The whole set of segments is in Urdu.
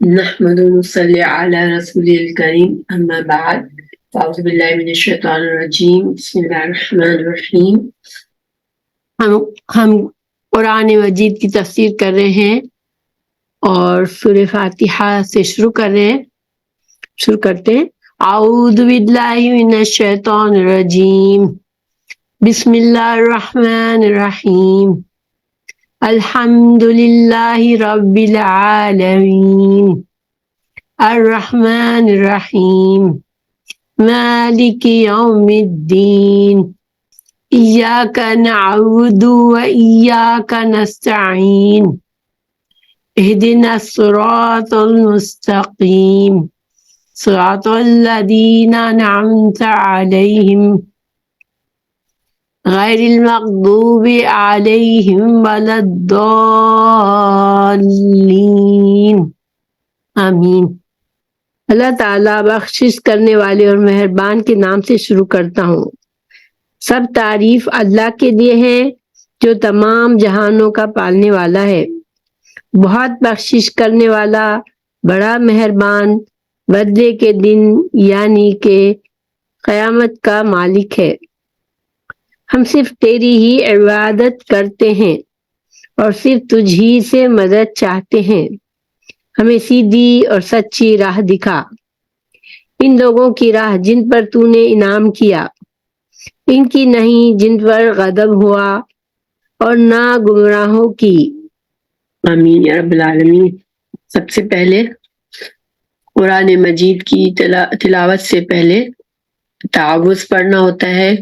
نحمد ونصلي على رسول الكريم اما بعد اعوذ باللہ من الشیطان الرجیم بسم اللہ الرحمن الرحیم۔ ہم قرآن مجید کی تفسیر کر رہے ہیں اور سورہ فاتحہ سے شروع کرتے ہیں۔ اعوذ باللہ من الشیطان الرجیم بسم اللہ الرحمن الرحیم الحمد للہ رب العالمین الرحمن الرحیم مالک یوم الدین ایاک نعبد و ایاک نستعین اہدنا الصراط المستقیم صراط الذین انعمت علیہم غیر المغضوب علیہم ولا الضالین آمین۔ اللہ تعالیٰ بخشش کرنے والے اور مہربان کے نام سے شروع کرتا ہوں۔ سب تعریف اللہ کے لیے ہے جو تمام جہانوں کا پالنے والا ہے، بہت بخشش کرنے والا، بڑا مہربان، بدلے کے دن یعنی کہ قیامت کا مالک ہے۔ ہم صرف تیری ہی عبادت کرتے ہیں اور صرف تجھ ہی سے مدد چاہتے ہیں۔ ہمیں سیدھی اور سچی راہ دکھا، ان لوگوں کی راہ جن پر تو نے انعام کیا، ان کی نہیں جن پر غضب ہوا، اور نہ گمراہوں کی۔ آمین یا رب العالمین۔ سب سے پہلے قرآن مجید کی تلاوت سے پہلے تعوذ پڑھنا ہوتا ہے۔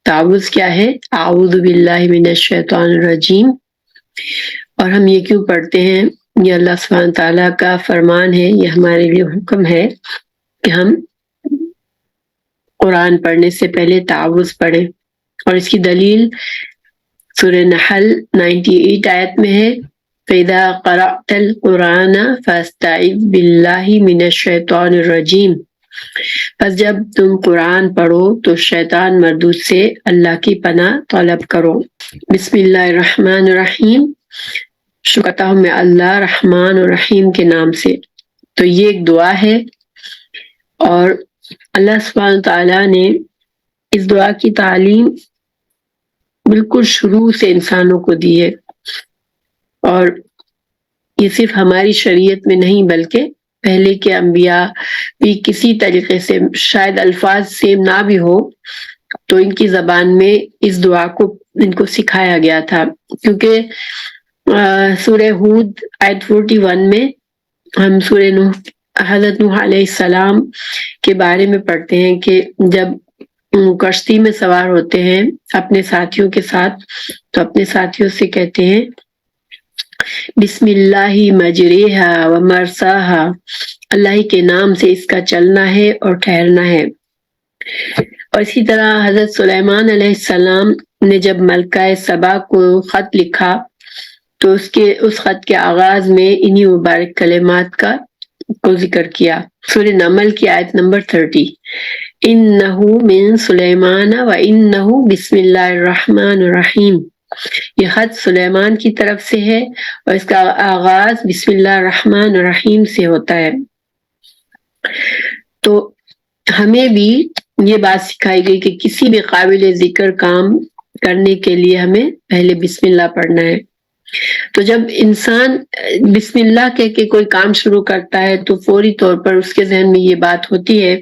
تعوذ کیا ہے؟ اعوذ باللہ من الشیطان الرجیم۔ اور ہم یہ کیوں پڑھتے ہیں؟ یہ اللہ سبحانہ تعالیٰ کا فرمان ہے، یہ ہمارے لیے حکم ہے کہ ہم قرآن پڑھنے سے پہلے تعوذ پڑھیں، اور اس کی دلیل سورہ نحل 98 آیت میں ہے، فَإِذَا قَرَأْتَ الْقُرْآنَ فَاسْتَعِذْ بِاللَّهِ مِنَ الشَّيْطَانِ الرَّجِيمِ۔ پس جب تم قرآن پڑھو تو شیطان مردود سے اللہ کی پناہ طلب کرو۔ بسم اللہ الرحمن الرحیم۔ شروع کرتا ہوں میں اللہ رحمان الرحیم کے نام سے۔ تو یہ ایک دعا ہے، اور اللہ سبحانہ تعالیٰ نے اس دعا کی تعلیم بالکل شروع سے انسانوں کو دی ہے، اور یہ صرف ہماری شریعت میں نہیں بلکہ پہلے کے انبیاء بھی کسی طریقے سے، شاید الفاظ سیم نہ بھی ہو تو ان کی زبان میں اس دعا کو ان کو سکھایا گیا تھا، کیونکہ سورہ ہود آیت 41 میں ہم سورہ نوح، حضرت نوح علیہ السلام کے بارے میں پڑھتے ہیں کہ جب کشتی میں سوار ہوتے ہیں اپنے ساتھیوں کے ساتھ تو اپنے ساتھیوں سے کہتے ہیں بسم اللہ مجریہا و مرساہا، اللہ کے نام سے اس کا چلنا ہے اور ٹھہرنا ہے۔ اور اسی طرح حضرت سلیمان علیہ السلام نے جب ملکہ سبا کو خط لکھا تو اس خط کے آغاز میں انہی مبارک کلمات کو ذکر کیا۔ سورہ نمل کی آیت نمبر 30، انہو من سلیمان و انہو بسم اللہ الرحمن الرحیم۔ یہ خط سلیمان کی طرف سے ہے اور اس کا آغاز بسم اللہ الرحمن الرحیم سے ہوتا ہے۔ تو ہمیں بھی یہ بات سکھائی گئی کہ کسی بھی قابل ذکر کام کرنے کے لیے ہمیں پہلے بسم اللہ پڑھنا ہے۔ تو جب انسان بسم اللہ کہہ کے کوئی کام شروع کرتا ہے تو فوری طور پر اس کے ذہن میں یہ بات ہوتی ہے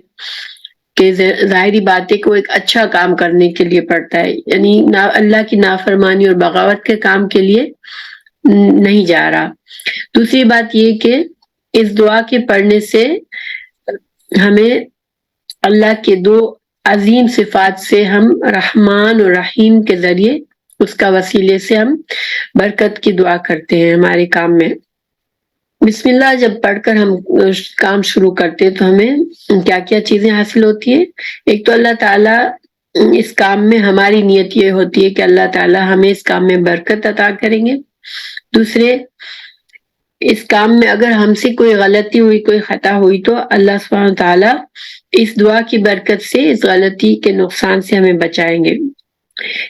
کہ ظاہری بات ہے کہ وہ ایک اچھا کام کرنے کے لیے پڑھتا ہے، یعنی اللہ کی نافرمانی اور بغاوت کے کام کے لیے نہیں جا رہا۔ دوسری بات یہ کہ اس دعا کے پڑھنے سے ہمیں اللہ کے دو عظیم صفات سے، ہم رحمان اور رحیم کے ذریعے اس کا وسیلے سے ہم برکت کی دعا کرتے ہیں ہمارے کام میں۔ بسم اللہ جب پڑھ کر ہم کام شروع کرتے ہیں تو ہمیں کیا کیا چیزیں حاصل ہوتی ہیں؟ ایک تو اللہ تعالیٰ اس کام میں، ہماری نیت یہ ہوتی ہے کہ اللہ تعالیٰ ہمیں اس کام میں برکت عطا کریں گے۔ دوسرے، اس کام میں اگر ہم سے کوئی غلطی ہوئی، کوئی خطا ہوئی تو اللہ سبحانہ تعالیٰ اس دعا کی برکت سے اس غلطی کے نقصان سے ہمیں بچائیں گے۔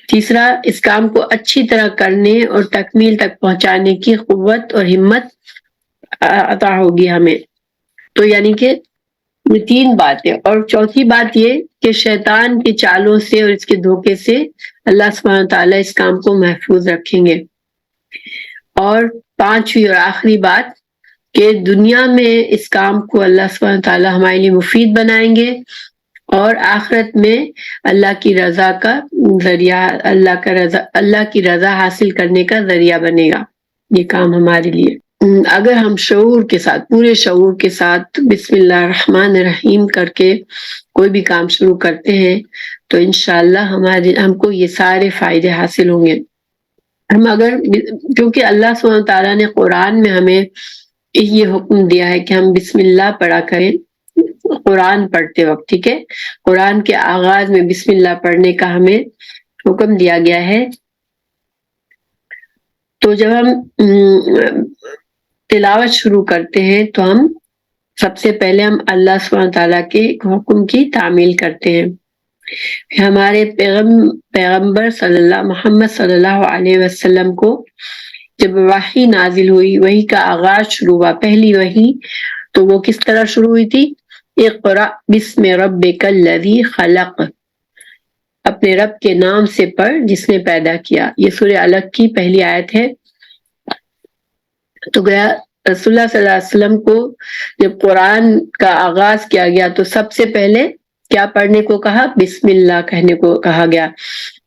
تیسرا، اس کام کو اچھی طرح کرنے اور تکمیل تک پہنچانے کی قوت اور ہمت عطا ہوگی ہمیں۔ تو یعنی کہ یہ 3 باتیں، اور چوتھی بات یہ کہ شیطان کی چالوں سے اور اس کے دھوکے سے اللہ سبحانہ تعالیٰ اس کام کو محفوظ رکھیں گے. اور 5ویں اور آخری بات کہ دنیا میں اس کام کو اللہ سبحانہ تعالیٰ ہمارے لیے مفید بنائیں گے، اور آخرت میں اللہ کی رضا کا ذریعہ، اللہ کی رضا حاصل کرنے کا ذریعہ بنے گا یہ کام ہمارے لیے. اگر ہم شعور کے ساتھ، پورے شعور کے ساتھ بسم اللہ الرحمن الرحیم کر کے کوئی بھی کام شروع کرتے ہیں تو انشاءاللہ ہم کو یہ سارے فائدے حاصل ہوں گے. ہم اگر، کیونکہ اللہ سبحانہ تعالیٰ نے قرآن میں ہمیں یہ حکم دیا ہے کہ ہم بسم اللہ پڑھا کریں قرآن پڑھتے وقت، ٹھیک ہے، قرآن کے آغاز میں بسم اللہ پڑھنے کا ہمیں حکم دیا گیا ہے. تو جب ہم تلاوت شروع کرتے ہیں تو ہم سب سے پہلے ہم اللہ سبحانہ تعالیٰ کے حکم کی تعمیل کرتے ہیں. ہمارے پیغمبر محمد صلی اللہ علیہ وسلم کو جب وحی نازل ہوئی، وحی کا آغاز شروع ہوا، پہلی وحی، تو وہ کس طرح شروع ہوئی تھی؟ اقرأ بسم ربک الذی خلق، اپنے رب کے نام سے پڑھ جس نے پیدا کیا. یہ سورہ علق کی پہلی آیت ہے. تو گیا رسول اللہ صلی اللہ علیہ وسلم کو جب قرآن کا آغاز کیا گیا تو سب سے پہلے کیا پڑھنے کو کہا؟ بسم اللہ کہنے کو کہا گیا.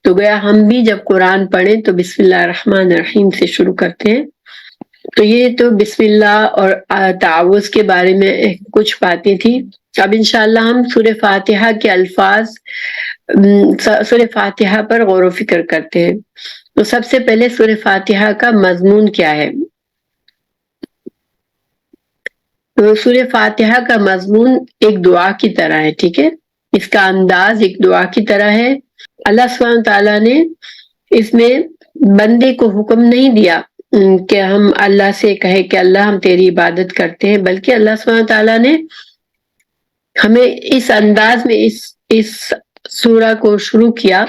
تو گیا ہم بھی جب قرآن پڑھیں تو بسم اللہ الرحمن الرحیم سے شروع کرتے ہیں. تو یہ تو بسم اللہ اور تعوذ کے بارے میں کچھ باتیں تھی. اب انشاءاللہ ہم سورہ فاتحہ کے الفاظ، سورہ فاتحہ پر غور و فکر کرتے ہیں. تو سب سے پہلے سورہ فاتحہ کا مضمون کیا ہے؟ تو سورہ فاتحہ کا مضمون ایک دعا کی طرح ہے، ٹھیک ہے، اس کا انداز ایک دعا کی طرح ہے. اللہ سبحانہ تعالیٰ نے اس میں بندے کو حکم نہیں دیا کہ ہم اللہ سے کہے کہ اللہ ہم تیری عبادت کرتے ہیں، بلکہ اللہ سبحانہ تعالیٰ نے ہمیں اس انداز میں اس سورہ کو شروع کیا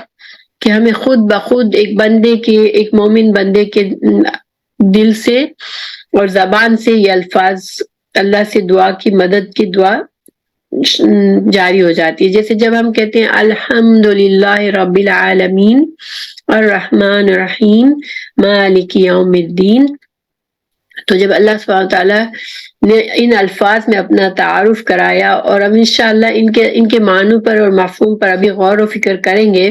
کہ ہمیں خود بخود ایک مومن بندے کے دل سے اور زبان سے یہ الفاظ اللہ سے دعا کی مدد کی دعا جاری ہو جاتی ہے. جیسے جب ہم کہتے ہیں الحمدللہ رب العالمین الرحمن الرحیم مالک یوم الدین، تو جب اللہ سبحانہ تعالیٰ نے ان الفاظ میں اپنا تعارف کرایا، اور اب انشاءاللہ ان کے معنوں پر اور مفہوم پر ابھی غور و فکر کریں گے،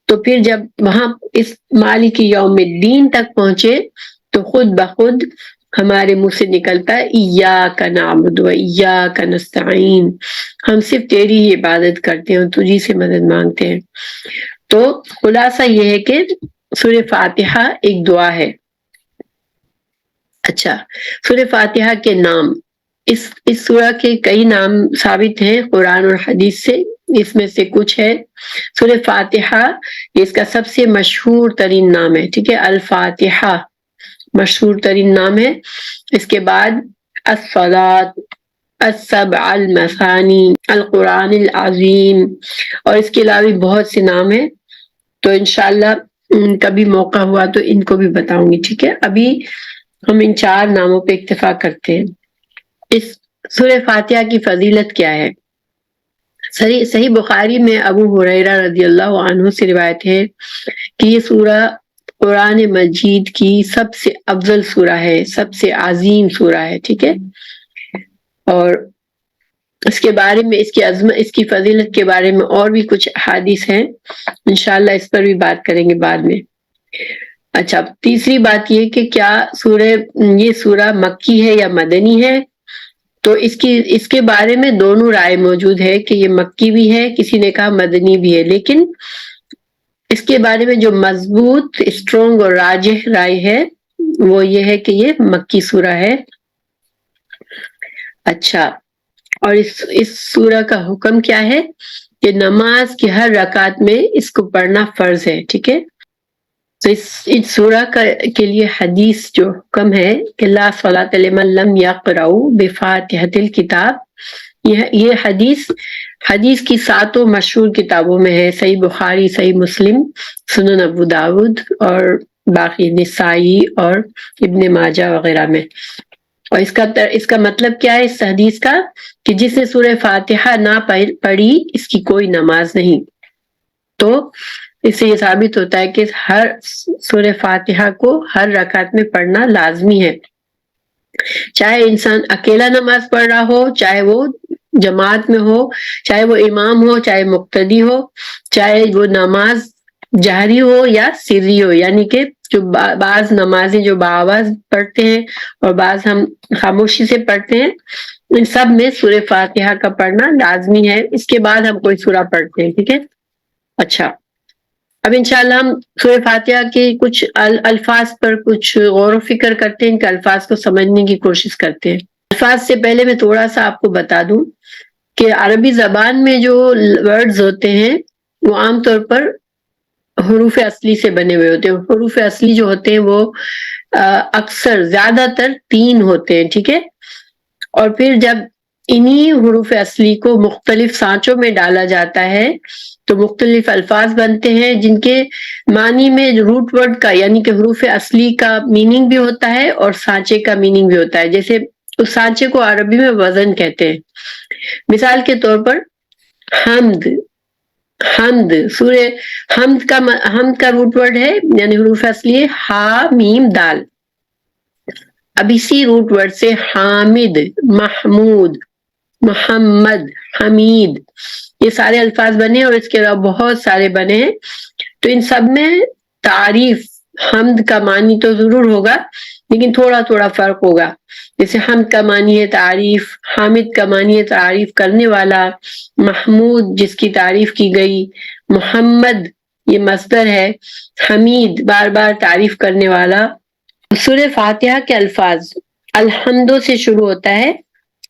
تو پھر جب وہاں اس مالک یوم الدین تک پہنچے تو خود بخود ہمارے منہ سے نکلتا ہے ایاک نعبد و ایاک نستعین، ہم صرف تیری ہی عبادت کرتے ہیں، تجھی سے مدد مانگتے ہیں. تو خلاصہ یہ ہے کہ سورہ فاتحہ ایک دعا ہے. اچھا، سورہ فاتحہ کے نام، اس سورہ کے کئی نام ثابت ہیں قرآن اور حدیث سے، اس میں سے کچھ ہے. سورہ فاتحہ اس کا سب سے مشہور ترین نام ہے، ٹھیک ہے، الفاتحہ مشہور ترین نام ہے. اس کے بعد الصلاۃ، السبع المثانی، القرآن العظیم، اور اس کے علاوہ بہت سے نام ہیں. تو انشاءاللہ کبھی موقع ہوا تو ان کو بھی بتاؤں گی، ٹھیک ہے. ابھی ہم ان 4 ناموں پہ اکتفا کرتے ہیں. اس سورہ فاتحہ کی فضیلت کیا ہے؟ صحیح بخاری میں ابو ہریرہ رضی اللہ عنہ سے روایت ہے کہ یہ سورہ قرآن مجید کی سب سے افضل سورہ ہے، سب سے عظیم سورہ ہے، ٹھیک ہے. اور اس کے بارے میں، اس کی عظمت، اس کی فضیلت کے بارے میں اور بھی کچھ احادیث ہیں، انشاءاللہ اس پر بھی بات کریں گے بعد میں. اچھا، تیسری بات یہ کہ کیا یہ سورہ مکی ہے یا مدنی ہے؟ تو اس کے بارے میں دونوں رائے موجود ہے کہ یہ مکی بھی ہے، کسی نے کہا مدنی بھی ہے، لیکن اس کے بارے میں جو مضبوط، اسٹرونگ اور راجح رائے ہے وہ یہ ہے کہ یہ مکی سورہ ہے. اچھا، اور اس سورہ کا حکم کیا ہے کہ نماز کی ہر رکعت میں اس کو پڑھنا فرض ہے، ٹھیک ہے. تو اس سورہ کے لیے حدیث جو حکم ہے کہ لا صلاۃ لمن لم یقرأ بفاتحۃ الکتاب، یہ حدیث کی 7 مشہور کتابوں میں ہے، صحیح بخاری، صحیح مسلم، سنن ابو داود اور باقی نسائی اور ابن ماجہ وغیرہ میں. اور اس کا مطلب کیا ہے اس حدیث کا کہ جس نے سورہ فاتحہ نہ پڑھی اس کی کوئی نماز نہیں. تو اس سے یہ ثابت ہوتا ہے کہ ہر سورہ فاتحہ کو ہر رکعت میں پڑھنا لازمی ہے، چاہے انسان اکیلا نماز پڑھ رہا ہو، چاہے وہ جماعت میں ہو، چاہے وہ امام ہو، چاہے مقتدی ہو، چاہے وہ نماز جہری ہو یا سری ہو. یعنی کہ جو بعض نمازیں جو بآواز پڑھتے ہیں اور بعض ہم خاموشی سے پڑھتے ہیں، ان سب میں سورہ فاتحہ کا پڑھنا لازمی ہے. اس کے بعد ہم کوئی سورہ پڑھتے ہیں. ٹھیک ہے. اچھا، اب انشاءاللہ ہم سورہ فاتحہ کے کچھ الفاظ پر کچھ غور و فکر کرتے ہیں کہ الفاظ کو سمجھنے کی کوشش کرتے ہیں. الفاظ سے پہلے میں تھوڑا سا آپ کو بتا دوں کہ عربی زبان میں جو ورڈز ہوتے ہیں وہ عام طور پر حروف اصلی سے بنے ہوئے ہوتے ہیں. حروف اصلی جو ہوتے ہیں وہ اکثر زیادہ تر 3 ہوتے ہیں. ٹھیک ہے. اور پھر جب انہی حروف اصلی کو مختلف سانچوں میں ڈالا جاتا ہے تو مختلف الفاظ بنتے ہیں جن کے معنی میں روٹ ورڈ کا یعنی کہ حروف اصلی کا میننگ بھی ہوتا ہے اور سانچے کا میننگ بھی ہوتا ہے. جیسے اس سانچے کو عربی میں وزن کہتے ہیں. مثال کے طور پر حمد، سورہ حمد کا روٹ ورڈ ہے یعنی حروف اصلی ہے ہا میم دال. اب اسی روٹ ورڈ سے حامد، محمود، محمد، حمید یہ سارے الفاظ بنے اور اس کے علاوہ بہت سارے بنے ہیں. تو ان سب میں تعریف، حمد کا معنی تو ضرور ہوگا لیکن تھوڑا تھوڑا فرق ہوگا. جیسے حمد کا معنی ہے تعریف، حامد کا معنی ہے تعریف کرنے والا، محمود جس کی تعریف کی گئی، محمد یہ مصدر ہے، حمید بار بار تعریف کرنے والا. سورہ فاتحہ کے الفاظ الحمد سے شروع ہوتا ہے.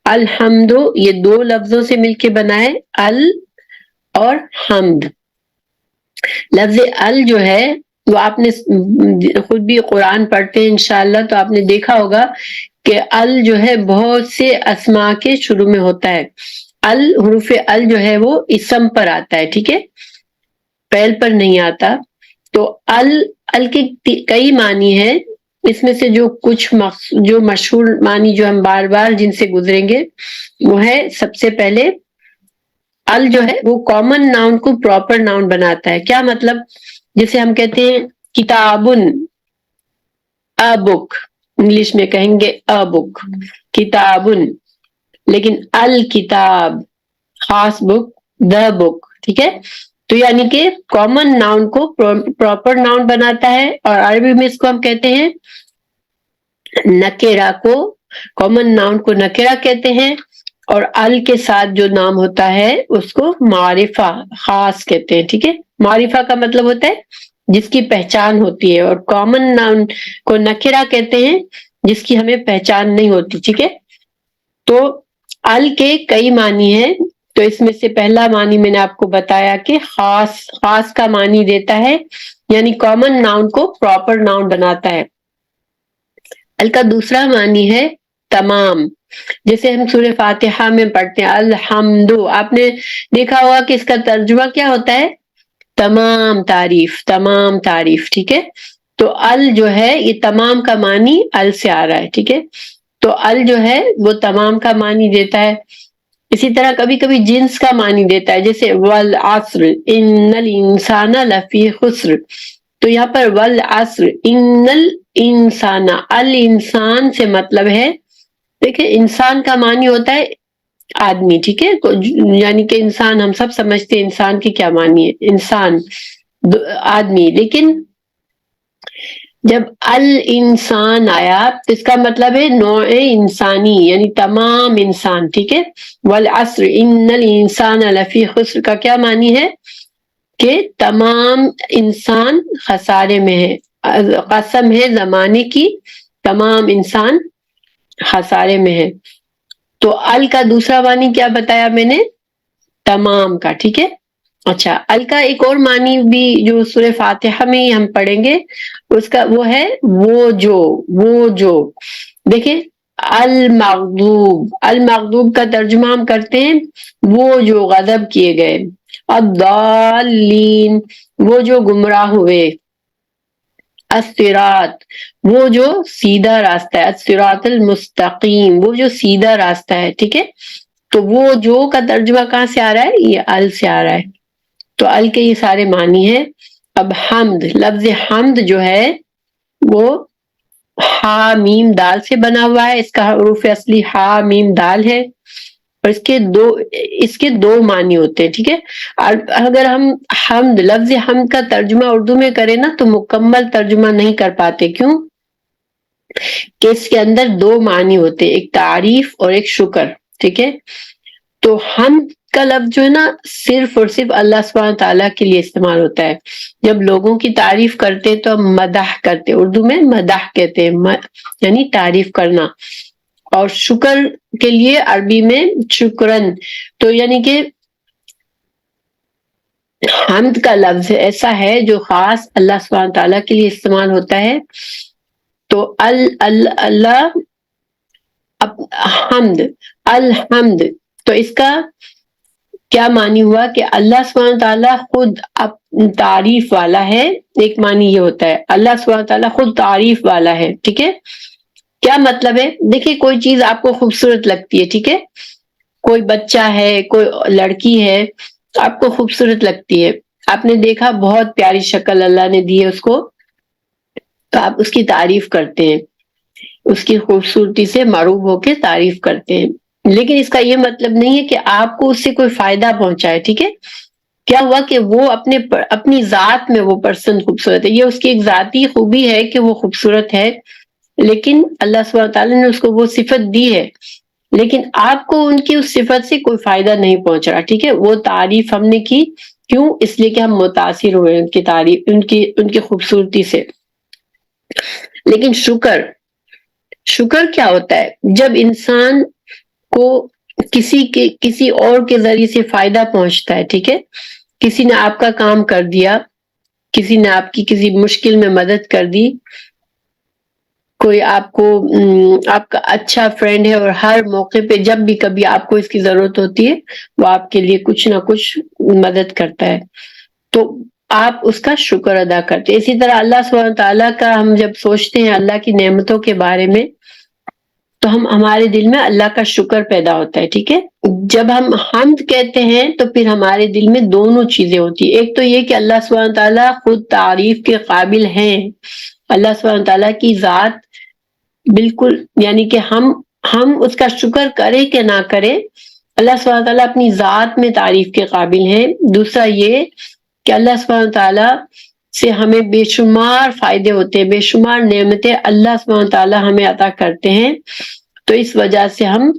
الحمد یہ 2 لفظوں سے مل کے بنا ہے، ال اور حمد. لفظ ال جو ہے وہ آپ نے خود بھی قرآن پڑھتے ہیں انشاءاللہ تو آپ نے دیکھا ہوگا کہ ال جو ہے بہت سے اسماء کے شروع میں ہوتا ہے. حروف ال جو ہے وہ اسم پر آتا ہے. ٹھیک ہے، فعل پر نہیں آتا. تو ال کے کئی معنی ہیں. اس میں سے جو کچھ جو مشہور معنی جو ہم بار بار جن سے گزریں گے وہ ہے سب سے پہلے ال جو ہے وہ کامن ناؤن کو پراپر ناؤن بناتا ہے. کیا مطلب؟ جسے ہم کہتے ہیں کتابن، ا بک، انگلش میں کہیں گے ا بک، کتابن. لیکن الکتاب، خاص بک، دا بک. ٹھیک ہے. تو یعنی کہ کامن ناؤن کو پراپر ناؤن بناتا ہے. اور عربی میں اس کو ہم کہتے ہیں نکرہ کو، کامن ناؤن کو نکرہ کہتے ہیں. اور ال کے ساتھ جو نام ہوتا ہے اس کو معرفہ، خاص کہتے ہیں. ٹھیک ہے. معرفہ کا مطلب ہوتا ہے جس کی پہچان ہوتی ہے اور کامن ناؤن کو نکرہ کہتے ہیں جس کی ہمیں پہچان نہیں ہوتی. ٹھیک ہے. تو ال کے کئی معنی ہیں. تو اس میں سے پہلا معنی میں نے آپ کو بتایا کہ خاص کا معنی دیتا ہے یعنی کامن ناؤن کو پراپر ناؤن بناتا ہے. ال کا دوسرا معنی ہے تمام. جیسے ہم سورہ فاتحہ میں پڑھتے ہیں الحمد، آپ نے دیکھا ہوگا کہ اس کا ترجمہ کیا ہوتا ہے؟ تمام تعریف، تمام تعریف. ٹھیک ہے. تو ال جو ہے یہ تمام کا معنی ال سے آ رہا ہے. ٹھیک ہے. تو ال جو ہے وہ تمام کا معنی دیتا ہے. اسی طرح کبھی کبھی جنس کا معنی دیتا ہے. جیسے والعصر ان الانسان لفی خسر. تو یہاں پر والعصر ان الانسان، الانسان سے مطلب ہے، دیکھیں انسان کا معنی ہوتا ہے آدمی. ٹھیک ہے. یعنی کہ انسان ہم سب سمجھتے ہیں انسان کی کیا معنی ہے، انسان آدمی. لیکن جب الانسان آیا تو اس کا مطلب ہے نوع انسانی یعنی تمام انسان. ٹھیک ہے. والعصر ان الانسان لفی خسر کا کیا معنی ہے کہ تمام انسان خسارے میں ہے. قسم ہے زمانے کی، تمام انسان خسارے میں ہے. تو ال کا دوسرا معنی کیا بتایا میں نے؟ تمام کا. ٹھیک ہے. اچھا، ال کا ایک اور معنی بھی جو سورہ فاتحہ میں ہی ہم پڑھیں گے اس کا وہ ہے وہ جو. دیکھیں المغضوب، المغضوب کا ترجمہ ہم کرتے ہیں وہ جو غضب کیے گئے. الضالین وہ جو گمراہ ہوئے. الصراط وہ جو سیدھا راستہ ہے، الصراط المستقیم وہ جو سیدھا راستہ ہے، ٹھیک ہے. تو وہ جو کا ترجمہ کہاں سے آ رہا ہے؟ یہ ال سے آ رہا ہے. تو ال کے یہ سارے معنی ہیں. اب حمد، لفظ حمد جو ہے وہ ہا میم دال سے بنا ہوا ہے. اس کا حروف اصلی ہا میم دال ہے، اور اس کے دو معنی ہوتے ہیں، ٹھیک ہے. اگر ہم حمد، لفظ حمد کا ترجمہ اردو میں کریں نا تو مکمل ترجمہ نہیں کر پاتے. کیوں؟ کہ اس کے اندر دو معنی ہوتے ہیں، ایک تعریف اور ایک شکر، ٹھیک ہے. تو حمد کا لفظ جو ہے نا صرف اور صرف اللہ سبحانہ تعالیٰ کے لیے استعمال ہوتا ہے. جب لوگوں کی تعریف کرتے تو ہم مدح کرتے، اردو میں مدح کہتے ہیں، یعنی تعریف کرنا. اور شکر کے لیے عربی میں شکرن. تو یعنی کہ حمد کا لفظ ایسا ہے جو خاص اللہ سبحانہ تعالیٰ کے لیے استعمال ہوتا ہے. تو اللہ حمد، الحمد، تو اس کا کیا معنی ہوا کہ اللہ سبحانہ تعالیٰ خود تعریف والا ہے. ایک معنی یہ ہوتا ہے اللہ سبحانہ تعالیٰ خود تعریف والا ہے، ٹھیک ہے. کیا مطلب ہے؟ دیکھیں کوئی چیز آپ کو خوبصورت لگتی ہے، ٹھیک ہے. کوئی بچہ ہے، کوئی لڑکی ہے، آپ کو خوبصورت لگتی ہے. آپ نے دیکھا بہت پیاری شکل اللہ نے دی ہے اس کو، تو آپ اس کی تعریف کرتے ہیں، اس کی خوبصورتی سے معروف ہو کے تعریف کرتے ہیں. لیکن اس کا یہ مطلب نہیں ہے کہ آپ کو اس سے کوئی فائدہ پہنچائے، ٹھیک ہے. کیا ہوا کہ وہ اپنی ذات میں وہ پرسن خوبصورت ہے، یہ اس کی ایک ذاتی خوبی ہے کہ وہ خوبصورت ہے، لیکن اللہ سبحانہ تعالیٰ نے اس کو وہ صفت دی ہے، لیکن آپ کو ان کی اس صفت سے کوئی فائدہ نہیں پہنچ رہا، ٹھیک ہے. وہ تعریف ہم نے کی، کیوں؟ اس لیے کہ ہم متاثر ہوئے ان کی تعریف، ان کی خوبصورتی سے. لیکن شکر کیا ہوتا ہے؟ جب انسان کو کسی اور کے ذریعے سے فائدہ پہنچتا ہے، ٹھیک ہے. کسی نے آپ کا کام کر دیا، کسی نے آپ کی کسی مشکل میں مدد کر دی، کوئی آپ کا اچھا فرینڈ ہے اور ہر موقع پہ جب بھی کبھی آپ کو اس کی ضرورت ہوتی ہے وہ آپ کے لیے کچھ نہ کچھ مدد کرتا ہے، تو آپ اس کا شکر ادا کرتے. اسی طرح اللہ سبحانہ تعالیٰ کا ہم جب سوچتے ہیں اللہ کی نعمتوں کے بارے میں تو ہمارے دل میں اللہ کا شکر پیدا ہوتا ہے، ٹھیک ہے. جب ہم حمد کہتے ہیں تو پھر ہمارے دل میں دونوں چیزیں ہوتی ہیں. ایک تو یہ کہ اللہ سبحانہ تعالیٰ خود تعریف کے قابل ہیں، اللہ سبحانہ تعالیٰ کی ذات بالکل، یعنی کہ ہم اس کا شکر کریں کہ نہ کریں، اللہ سبحانہ تعالیٰ اپنی ذات میں تعریف کے قابل ہیں. دوسرا یہ کہ اللہ سبحانہ تعالیٰ سے ہمیں بے شمار فائدے ہوتے ہیں، بے شمار نعمتیں اللہ سبحانہ تعالیٰ ہمیں عطا کرتے ہیں، تو اس وجہ سے ہم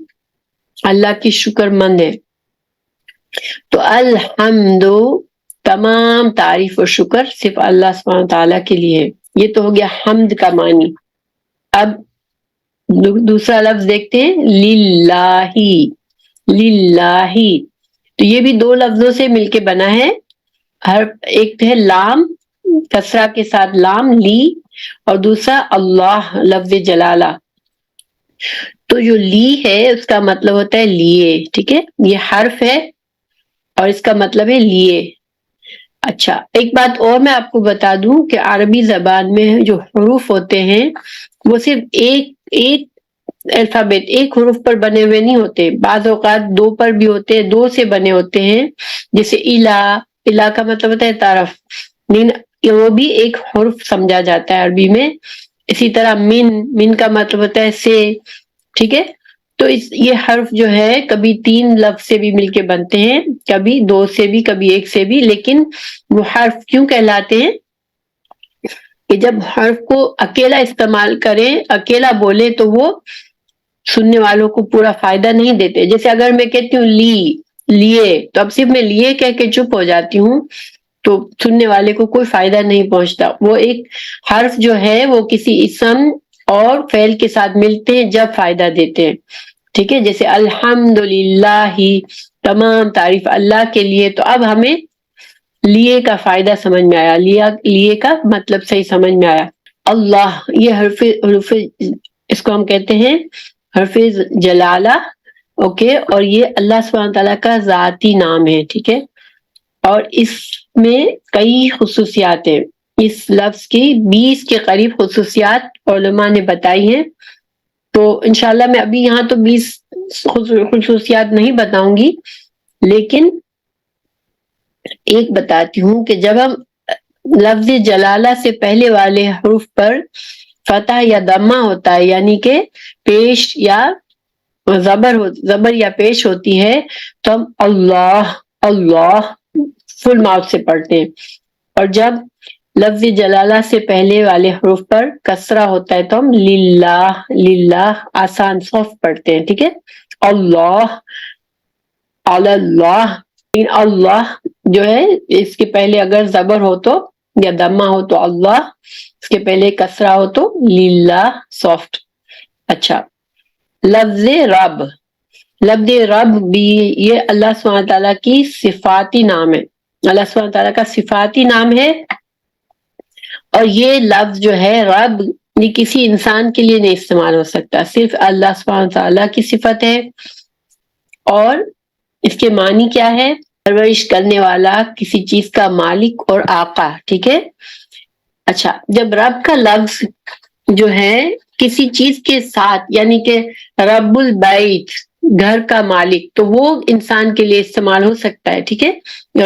اللہ کی شکر مند ہیں. تو الحمد، تمام تعریف و شکر صرف اللہ سبحانہ تعالیٰ کے لیے ہے. یہ تو ہو گیا حمد کا معنی. اب دوسرا لفظ دیکھتے ہیں، للہ. للہ تو یہ بھی دو لفظوں سے مل کے بنا ہے. ایک ہے لام، کسرہ کے ساتھ لام، لی، اور دوسرا اللہ، لفظ جلالہ. تو جو لی ہے اس کا مطلب ہوتا ہے لیے، ٹھیک ہے. یہ حرف ہے اور اس کا مطلب ہے لیے. اچھا، ایک بات اور میں آپ کو بتا دوں کہ عربی زبان میں جو حروف ہوتے ہیں وہ صرف ایک الفابیٹ، ایک حروف پر بنے ہوئے نہیں ہوتے. بعض اوقات دو پر بھی ہوتے ہیں، دو سے بنے ہوتے ہیں. جیسے الہ کا مطلب ہوتا ہے طرف، وہ بھی ایک حرف سمجھا جاتا ہے عربی میں. اسی طرح من کا مطلب ہوتا ہے سے، ٹھیک ہے. تو یہ حرف جو ہے کبھی 3 لفظ سے بھی مل کے بنتے ہیں، کبھی 2 سے بھی، کبھی 1 سے بھی. لیکن وہ حرف کیوں کہلاتے ہیں کہ جب حرف کو اکیلا استعمال کریں، اکیلا بولے تو وہ سننے والوں کو پورا فائدہ نہیں دیتے. جیسے اگر میں کہتی ہوں لیے، تو اب صرف میں لیے کہہ کے چپ ہو جاتی ہوں تو سننے والے کو کوئی فائدہ نہیں پہنچتا. وہ ایک حرف جو ہے وہ کسی اسم اور فعل کے ساتھ ملتے ہیں جب فائدہ دیتے ہیں، ٹھیک ہے. جیسے الحمدللہ، تمام تعریف اللہ کے لیے. تو اب ہمیں لیے کا فائدہ سمجھ میں آیا، لیے کا مطلب صحیح سمجھ میں آیا. اللہ، یہ حرف اس کو ہم کہتے ہیں حرف جلالہ، اوکے. اور یہ اللہ سبحانہ تعالیٰ کا ذاتی نام ہے، ٹھیک ہے. اور اس میں کئی خصوصیات ہیں. اس لفظ کی 20 کے قریب خصوصیات علماء نے بتائی ہیں. تو انشاءاللہ میں ابھی یہاں تو 20 خصوصیات نہیں بتاؤں گی، لیکن ایک بتاتی ہوں کہ جب ہم لفظ جلالہ سے پہلے والے حروف پر فتح یا ضمہ ہوتا ہے، یعنی کہ پیش یا زبر یا پیش ہوتی ہے، تو ہم اللہ اللہ فل ماؤتھ سے پڑھتے ہیں. اور جب لفظ جلالہ سے پہلے والے حروف پر کسرہ ہوتا ہے تو ہم للہ للہ آسان سافٹ پڑھتے ہیں. ٹھیک ہے، اللہ اللہ. اللہ جو ہے اس کے پہلے اگر زبر ہو تو یا ضمہ ہو تو اللہ، اس کے پہلے کسرہ ہو تو للہ سافٹ. اچھا، لفظ رب، لفظ رب بھی یہ اللہ سبحانہ تعالیٰ کی صفاتی نام ہے. اللہ سبحانہ تعالیٰ کا صفاتی نام ہے، اور یہ لفظ جو ہے رب یہ کسی انسان کے لیے نہیں استعمال ہو سکتا، صرف اللہ سبحانہ تعالیٰ کی صفت ہے. اور اس کے معنی کیا ہے؟ پرورش کرنے والا، کسی چیز کا مالک اور آقا. ٹھیک ہے. اچھا، جب رب کا لفظ جو ہے کسی چیز کے ساتھ، یعنی کہ رب البیت گھر کا مالک، تو وہ انسان کے لیے استعمال ہو سکتا ہے. ٹھیک ہے.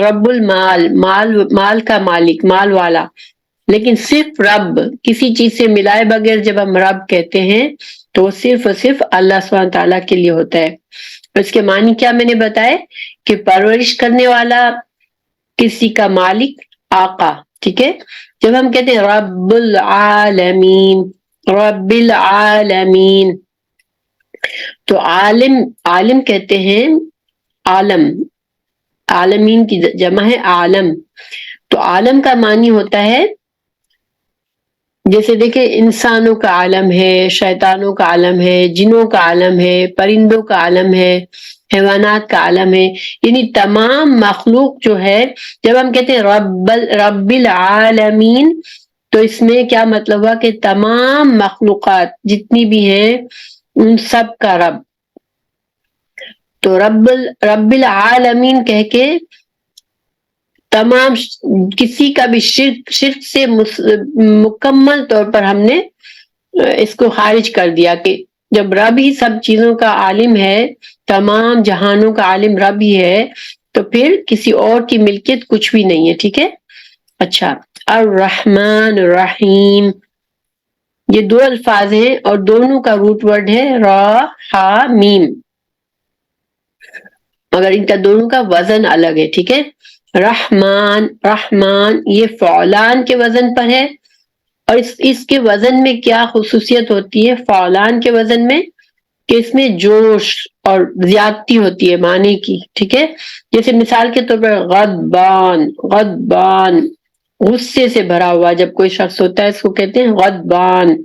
رب المال مال کا مالک، مال والا. لیکن صرف رب کسی چیز سے ملائے بغیر جب ہم رب کہتے ہیں تو وہ صرف اور صرف اللہ سبحانہ تعالیٰ کے لیے ہوتا ہے. اس کے معنی کیا میں نے بتائے کہ پرورش کرنے والا، کسی کا مالک، آقا. ٹھیک ہے. جب ہم کہتے ہیں رب العالمین، رب العالمین، تو عالم کہتے ہیں عالم، عالمین کی جمع ہے عالم. تو عالم کا معنی ہوتا ہے، جیسے دیکھیں انسانوں کا عالم ہے، شیطانوں کا عالم ہے، جنوں کا عالم ہے، پرندوں کا عالم ہے، حیوانات کا عالم ہے. یعنی تمام مخلوق جو ہے، جب ہم کہتے ہیں رب العالمین تو اس میں کیا مطلب ہوا کہ تمام مخلوقات جتنی بھی ہیں ان سب کا رب. تو رب العالمین کہہ کے تمام کسی کا بھی شرک سے مکمل طور پر ہم نے اس کو خارج کر دیا کہ جب رب ہی سب چیزوں کا عالم ہے، تمام جہانوں کا عالم رب ہی ہے، تو پھر کسی اور کی ملکیت کچھ بھی نہیں ہے. ٹھیک ہے. اچھا، الرحمن الرحیم، یہ دو الفاظ ہیں اور دونوں کا روٹ ورڈ ہے را ہا میم، مگر ان کا دونوں کا وزن الگ ہے. ٹھیک ہے. رحمان رحمان یہ فعلان کے وزن پر ہے، اور اس کے وزن میں کیا خصوصیت ہوتی ہے فعلان کے وزن میں، کہ اس میں جوش اور زیادتی ہوتی ہے معنی کی. ٹھیک ہے. جیسے مثال کے طور پر غضبان، غضبان غصے سے بھرا ہوا جب کوئی شخص ہوتا ہے اس کو کہتے ہیں غضبان.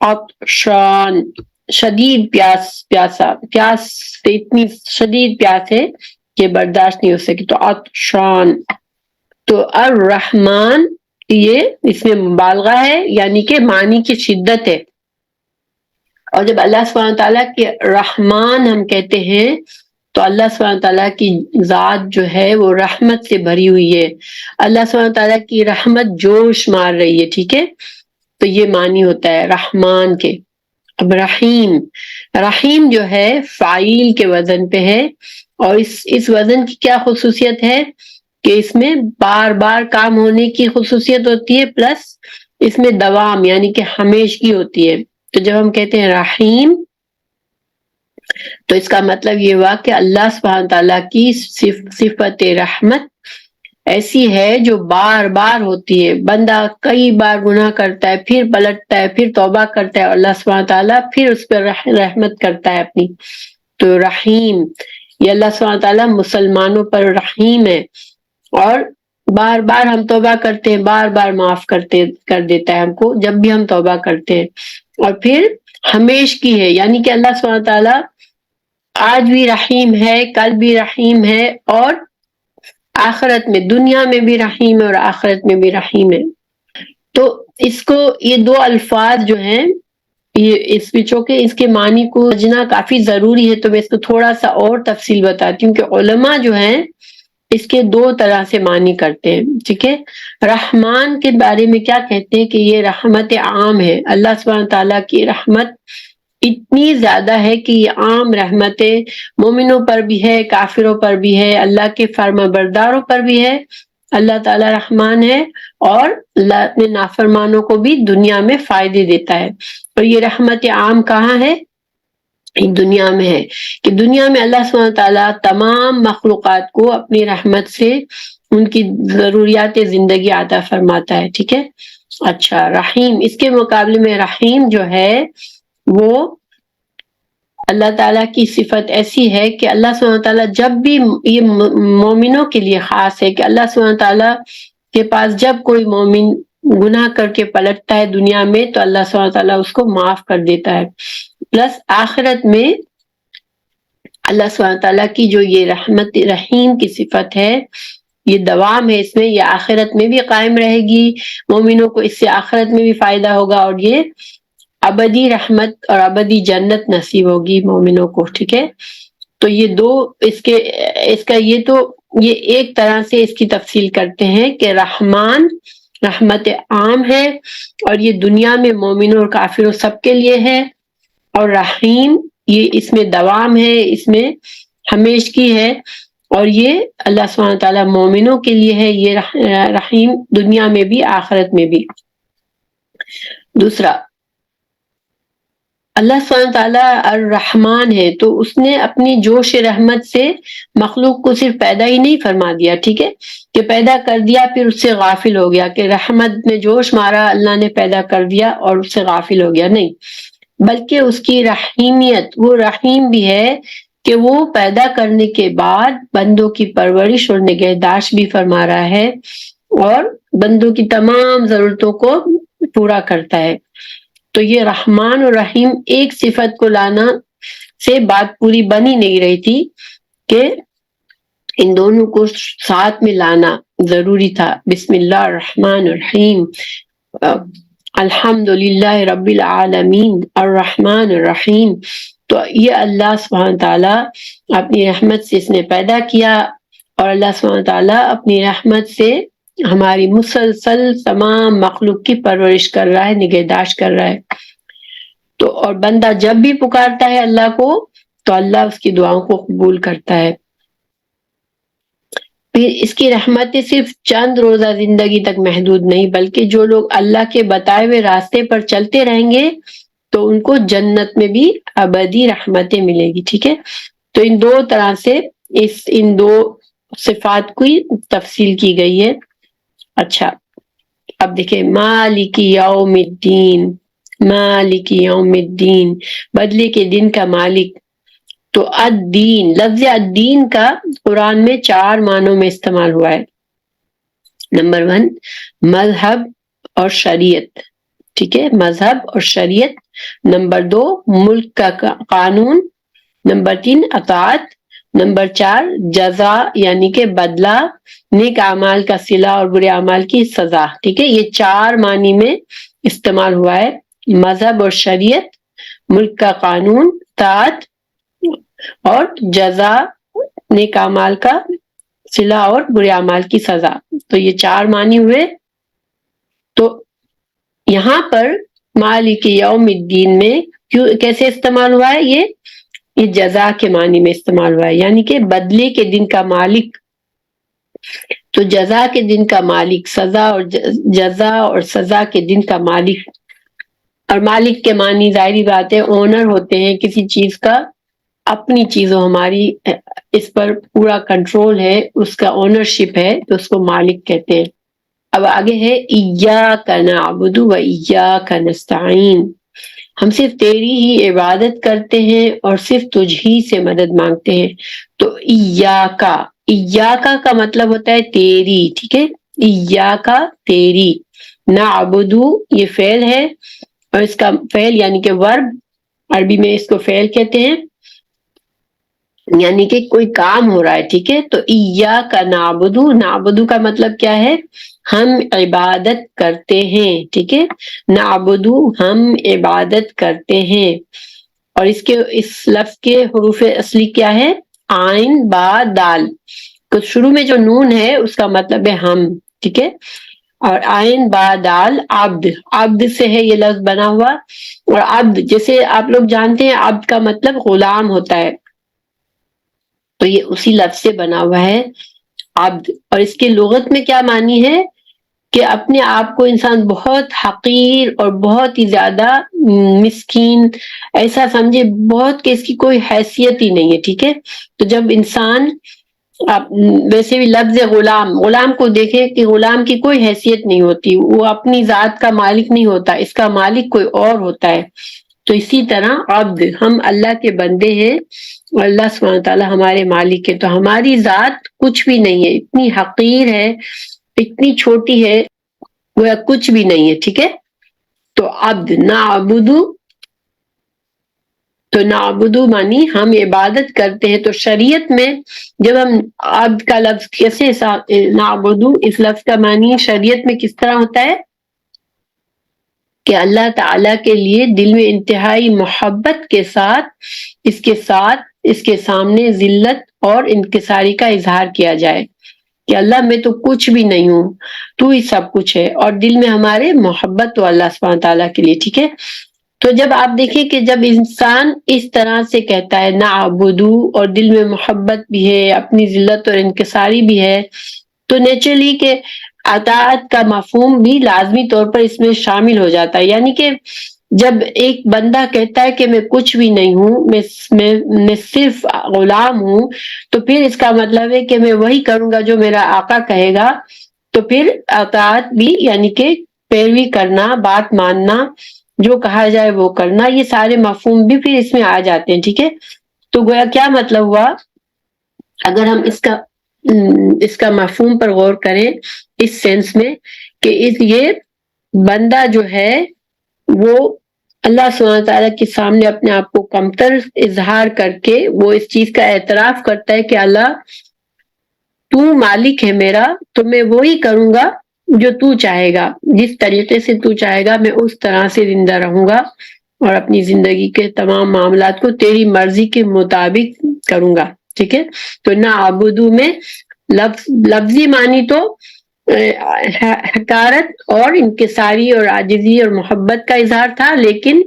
عطشان شدید پیاسا، پیاس اتنی شدید پیاس ہے کہ برداشت نہیں ہو سکی، تو عطشان. تو الرحمن یہ اس میں مبالغہ ہے، یعنی کہ معنی کی شدت ہے. اور جب اللہ سبحانہ تعالیٰ کے رحمان ہم کہتے ہیں تو اللہ سبحانہ تعالیٰ کی ذات جو ہے وہ رحمت سے بھری ہوئی ہے، اللہ سبحانہ تعالیٰ کی رحمت جوش مار رہی ہے. ٹھیک ہے. تو یہ معنی ہوتا ہے رحمان کے. اب رحیم، رحیم جو ہے فاعل کے وزن پہ ہے، اور اس وزن کی کیا خصوصیت ہے کہ اس میں بار بار کام ہونے کی خصوصیت ہوتی ہے، پلس اس میں دوام یعنی کہ ہمیشگی ہوتی ہے. تو جب ہم کہتے ہیں رحیم تو اس کا مطلب یہ ہوا کہ اللہ سبحانہ تعالیٰ کی صفت رحمت ایسی ہے جو بار بار ہوتی ہے. بندہ کئی بار گناہ کرتا ہے، پھر پلٹتا ہے، پھر توبہ کرتا ہے، اور اللہ سبحانہ تعالیٰ پھر اس پر رحمت کرتا ہے اپنی. تو رحیم یہ اللہ سبحانہ تعالیٰ مسلمانوں پر رحیم ہے، اور بار بار ہم توبہ کرتے ہیں، بار بار معاف کر دیتا ہے ہم کو جب بھی ہم توبہ کرتے ہیں. اور پھر ہمیشگی ہے، یعنی کہ اللہ سبحانہ تعالیٰ آج بھی رحیم ہے، کل بھی رحیم ہے، اور آخرت میں، دنیا میں بھی رحیم ہے اور آخرت میں بھی رحیم ہے. تو اس کو یہ دو الفاظ جو ہیں یہ اس بچوں کے اس کے معنی کو سمجھنا کافی ضروری ہے. تو میں اس کو تھوڑا سا اور تفصیل بتاتی ہوں کہ علماء جو ہیں اس کے دو طرح سے معنی کرتے ہیں، ٹھیک ہے۔ رحمان کے بارے میں کیا کہتے ہیں کہ یہ رحمت عام ہے، اللہ سبحانہ تعالیٰ کی رحمت اتنی زیادہ ہے کہ یہ عام رحمت مومنوں پر بھی ہے، کافروں پر بھی ہے، اللہ کے فرما برداروں پر بھی ہے۔ اللہ تعالیٰ رحمان ہے اور اللہ اپنے نافرمانوں کو بھی دنیا میں فائدے دیتا ہے۔ اور یہ رحمت عام کہاں ہے؟ دنیا میں ہے، کہ دنیا میں اللہ سبحانہ تعالیٰ تمام مخلوقات کو اپنی رحمت سے ان کی ضروریات زندگی عطا فرماتا ہے، ٹھیک ہے۔ اچھا، رحیم، اس کے مقابلے میں رحیم جو ہے وہ اللہ تعالیٰ کی صفت ایسی ہے کہ اللہ سبحانہ تعالیٰ جب بھی، یہ مومنوں کے لیے خاص ہے کہ اللہ سبحانہ تعالیٰ کے پاس جب کوئی مومن گناہ کر کے پلٹتا ہے دنیا میں تو اللہ سبحانہ تعالیٰ اس کو معاف کر دیتا ہے، پلس آخرت میں اللہ سبحانہ تعالیٰ کی جو یہ رحمت رحیم کی صفت ہے یہ دوام ہے، اس میں یہ آخرت میں بھی قائم رہے گی، مومنوں کو اس سے آخرت میں بھی فائدہ ہوگا اور یہ ابدی رحمت اور ابدی جنت نصیب ہوگی مومنوں کو، ٹھیک ہے۔ تو یہ دو اس کا یہ ایک طرح سے اس کی تفصیل کرتے ہیں کہ رحمان رحمت عام ہے اور یہ دنیا میں مومنوں اور کافروں سب کے لیے ہے، اور رحیم یہ اس میں دوام ہے، اس میں ہمیشگی ہے، اور یہ اللہ سبحانہ تعالیٰ مومنوں کے لیے ہے یہ رحیم، دنیا میں بھی آخرت میں بھی۔ دوسرا، اللہ سبحانہ تعالیٰ الرحمن ہے تو اس نے اپنی جوش رحمت سے مخلوق کو صرف پیدا ہی نہیں فرما دیا، ٹھیک ہے، کہ پیدا کر دیا پھر اس سے غافل ہو گیا، کہ رحمت میں جوش مارا اللہ نے پیدا کر دیا اور اس سے غافل ہو گیا، نہیں، بلکہ اس کی رحیمیت، وہ رحیم بھی ہے کہ وہ پیدا کرنے کے بعد بندوں کی پرورش اور نگہداشت بھی فرما رہا ہے اور بندوں کی تمام ضرورتوں کو پورا کرتا ہے۔ تو یہ رحمان اور رحیم ایک صفت کو لانا سے بات پوری بنی نہیں رہی تھی، کہ ان دونوں کو ساتھ میں لانا ضروری تھا۔ بسم اللہ الرحمن الرحیم، الحمد للہ رب العالمین الرحمن الرحیم۔ تو یہ اللہ سبحانہ تعالیٰ اپنی رحمت سے اس نے پیدا کیا، اور اللہ سبحانہ تعالیٰ اپنی رحمت سے ہماری مسلسل تمام مخلوق کی پرورش کر رہا ہے، نگہداشت کر رہا ہے۔ تو اور بندہ جب بھی پکارتا ہے اللہ کو تو اللہ اس کی دعاؤں کو قبول کرتا ہے۔ پھر اس کی رحمتیں صرف چند روزہ زندگی تک محدود نہیں، بلکہ جو لوگ اللہ کے بتائے ہوئے راستے پر چلتے رہیں گے تو ان کو جنت میں بھی ابدی رحمتیں ملے گی، ٹھیک ہے۔ تو ان دو طرح سے ان دو صفات کی تفصیل کی گئی ہے۔ اچھا، اب دیکھیں، مالک یوم الدین، مالک یوم الدین، بدلے کے دن کا مالک۔ تو الدین، لفظ الدین کا قرآن میں 4 معنوں میں استعمال ہوا ہے۔ نمبر 1 مذہب اور شریعت، ٹھیک ہے، مذہب اور شریعت۔ نمبر 2 ملک کا قانون۔ نمبر 3 اطاعت۔ نمبر 4 جزا یعنی کہ بدلہ، نیک اعمال کا صلہ اور برے اعمال کی سزا، ٹھیک ہے۔ یہ 4 معنی میں استعمال ہوا ہے، مذہب اور شریعت، ملک کا قانون، اطاعت اور جزا، نیک اعمال کا صلہ اور برے اعمال کی سزا۔ تو یہ 4 معنی ہوئے۔ تو یہاں پر مالک یوم الدین میں کیسے استعمال ہوا ہے؟ یہ جزا کے معنی میں استعمال ہوا ہے، یعنی کہ بدلے کے دن کا مالک۔ تو جزا کے دن کا مالک، سزا اور جزا اور سزا کے دن کا مالک۔ اور مالک کے معنی ظاہری بات ہے اونر ہوتے ہیں کسی چیز کا، اپنی چیزوں، ہماری اس پر پورا کنٹرول ہے، اس کا اونرشپ ہے، تو اس کو مالک کہتے ہیں۔ اب آگے ہے ایاک نعبد و ایاک نستعین، ہم صرف تیری ہی عبادت کرتے ہیں اور صرف تجھ ہی سے مدد مانگتے ہیں۔ تو ایاکا، ایاکا کا مطلب ہوتا ہے تیری، ٹھیک ہے، ایاکا تیری، نعبدو یہ فعل ہے، اور اس کا فعل یعنی کہ ورب، عربی میں اس کو فعل کہتے ہیں، یعنی کہ کوئی کام ہو رہا ہے، ٹھیک ہے۔ تو ایاک نعبدو، نعبدو کا مطلب کیا ہے؟ ہم عبادت کرتے ہیں، ٹھیک ہے، نعبدو ہم عبادت کرتے ہیں۔ اور اس لفظ کے حروف اصلی کیا ہے؟ عین با دال۔ تو شروع میں جو نون ہے اس کا مطلب ہے ہم، ٹھیک ہے، اور آئین با دال عبد، عبد سے ہے یہ لفظ بنا ہوا، اور عبد جیسے آپ لوگ جانتے ہیں عبد کا مطلب غلام ہوتا ہے، تو یہ اسی لفظ سے بنا ہوا ہے عبد، اور اس کے لغت میں کیا معنی ہے کہ اپنے آپ کو انسان بہت حقیر اور بہت ہی زیادہ مسکین ایسا سمجھے، بہت کہ اس کی کوئی حیثیت ہی نہیں ہے، ٹھیک ہے۔ تو جب انسان ویسے بھی لفظ غلام، غلام کو دیکھیں کہ غلام کی کوئی حیثیت نہیں ہوتی، وہ اپنی ذات کا مالک نہیں ہوتا، اس کا مالک کوئی اور ہوتا ہے، تو اسی طرح عبد، ہم اللہ کے بندے ہیں اور اللہ سبحانہ تعالیٰ ہمارے مالک ہے، تو ہماری ذات کچھ بھی نہیں ہے، اتنی حقیر ہے، اتنی چھوٹی ہے، وہ کچھ بھی نہیں ہے، ٹھیک ہے۔ تو عبد نعبدو، تو نعبدو مانی ہم عبادت کرتے ہیں، تو شریعت میں جب ہم عبد کا لفظ کیسے نعبدو اس لفظ کا معنی شریعت میں کس طرح ہوتا ہے کہ اللہ تعالیٰ کے لیے دل میں انتہائی محبت کے ساتھ اس کے سامنے ذلت اور انکساری کا اظہار کیا جائے کہ اللہ میں تو کچھ بھی نہیں ہوں، تو ہی سب کچھ ہے، اور دل میں ہمارے محبت تو اللہ سبحانہ تعالیٰ کے لیے، ٹھیک ہے۔ تو جب آپ دیکھیں کہ جب انسان اس طرح سے کہتا ہے نعبدو اور دل میں محبت بھی ہے، اپنی ذلت اور انکساری بھی ہے، تو نیچرلی کہ اطاعت کا مفہوم بھی لازمی طور پر اس میں شامل ہو جاتا ہے، یعنی کہ جب ایک بندہ کہتا ہے کہ میں کچھ بھی نہیں ہوں، میں صرف غلام ہوں، تو پھر اس کا مطلب ہے کہ میں وہی کروں گا جو میرا آقا کہے گا، تو پھر اطاعت بھی یعنی کہ پیروی کرنا، بات ماننا، جو کہا جائے وہ کرنا، یہ سارے مفہوم بھی پھر اس میں آ جاتے ہیں، ٹھیک ہے۔ تو گویا کیا مطلب ہوا، اگر ہم اس کا مفہوم پر غور کریں اس سینس میں کہ یہ بندہ جو ہے وہ اللہ سبحانہ تعالیٰ کے سامنے اپنے آپ کو کمتر اظہار کر کے وہ اس چیز کا اعتراف کرتا ہے کہ اللہ تو مالک ہے میرا، تو میں وہی کروں گا جو تو چاہے گا، جس طریقے سے تو چاہے گا میں اس طرح سے زندہ رہوں گا اور اپنی زندگی کے تمام معاملات کو تیری مرضی کے مطابق کروں گا، ٹھیک ہے۔ تو نعبدو میں لفظی معنی تو حقارت اور انکساری اور عاجزی اور محبت کا اظہار تھا، لیکن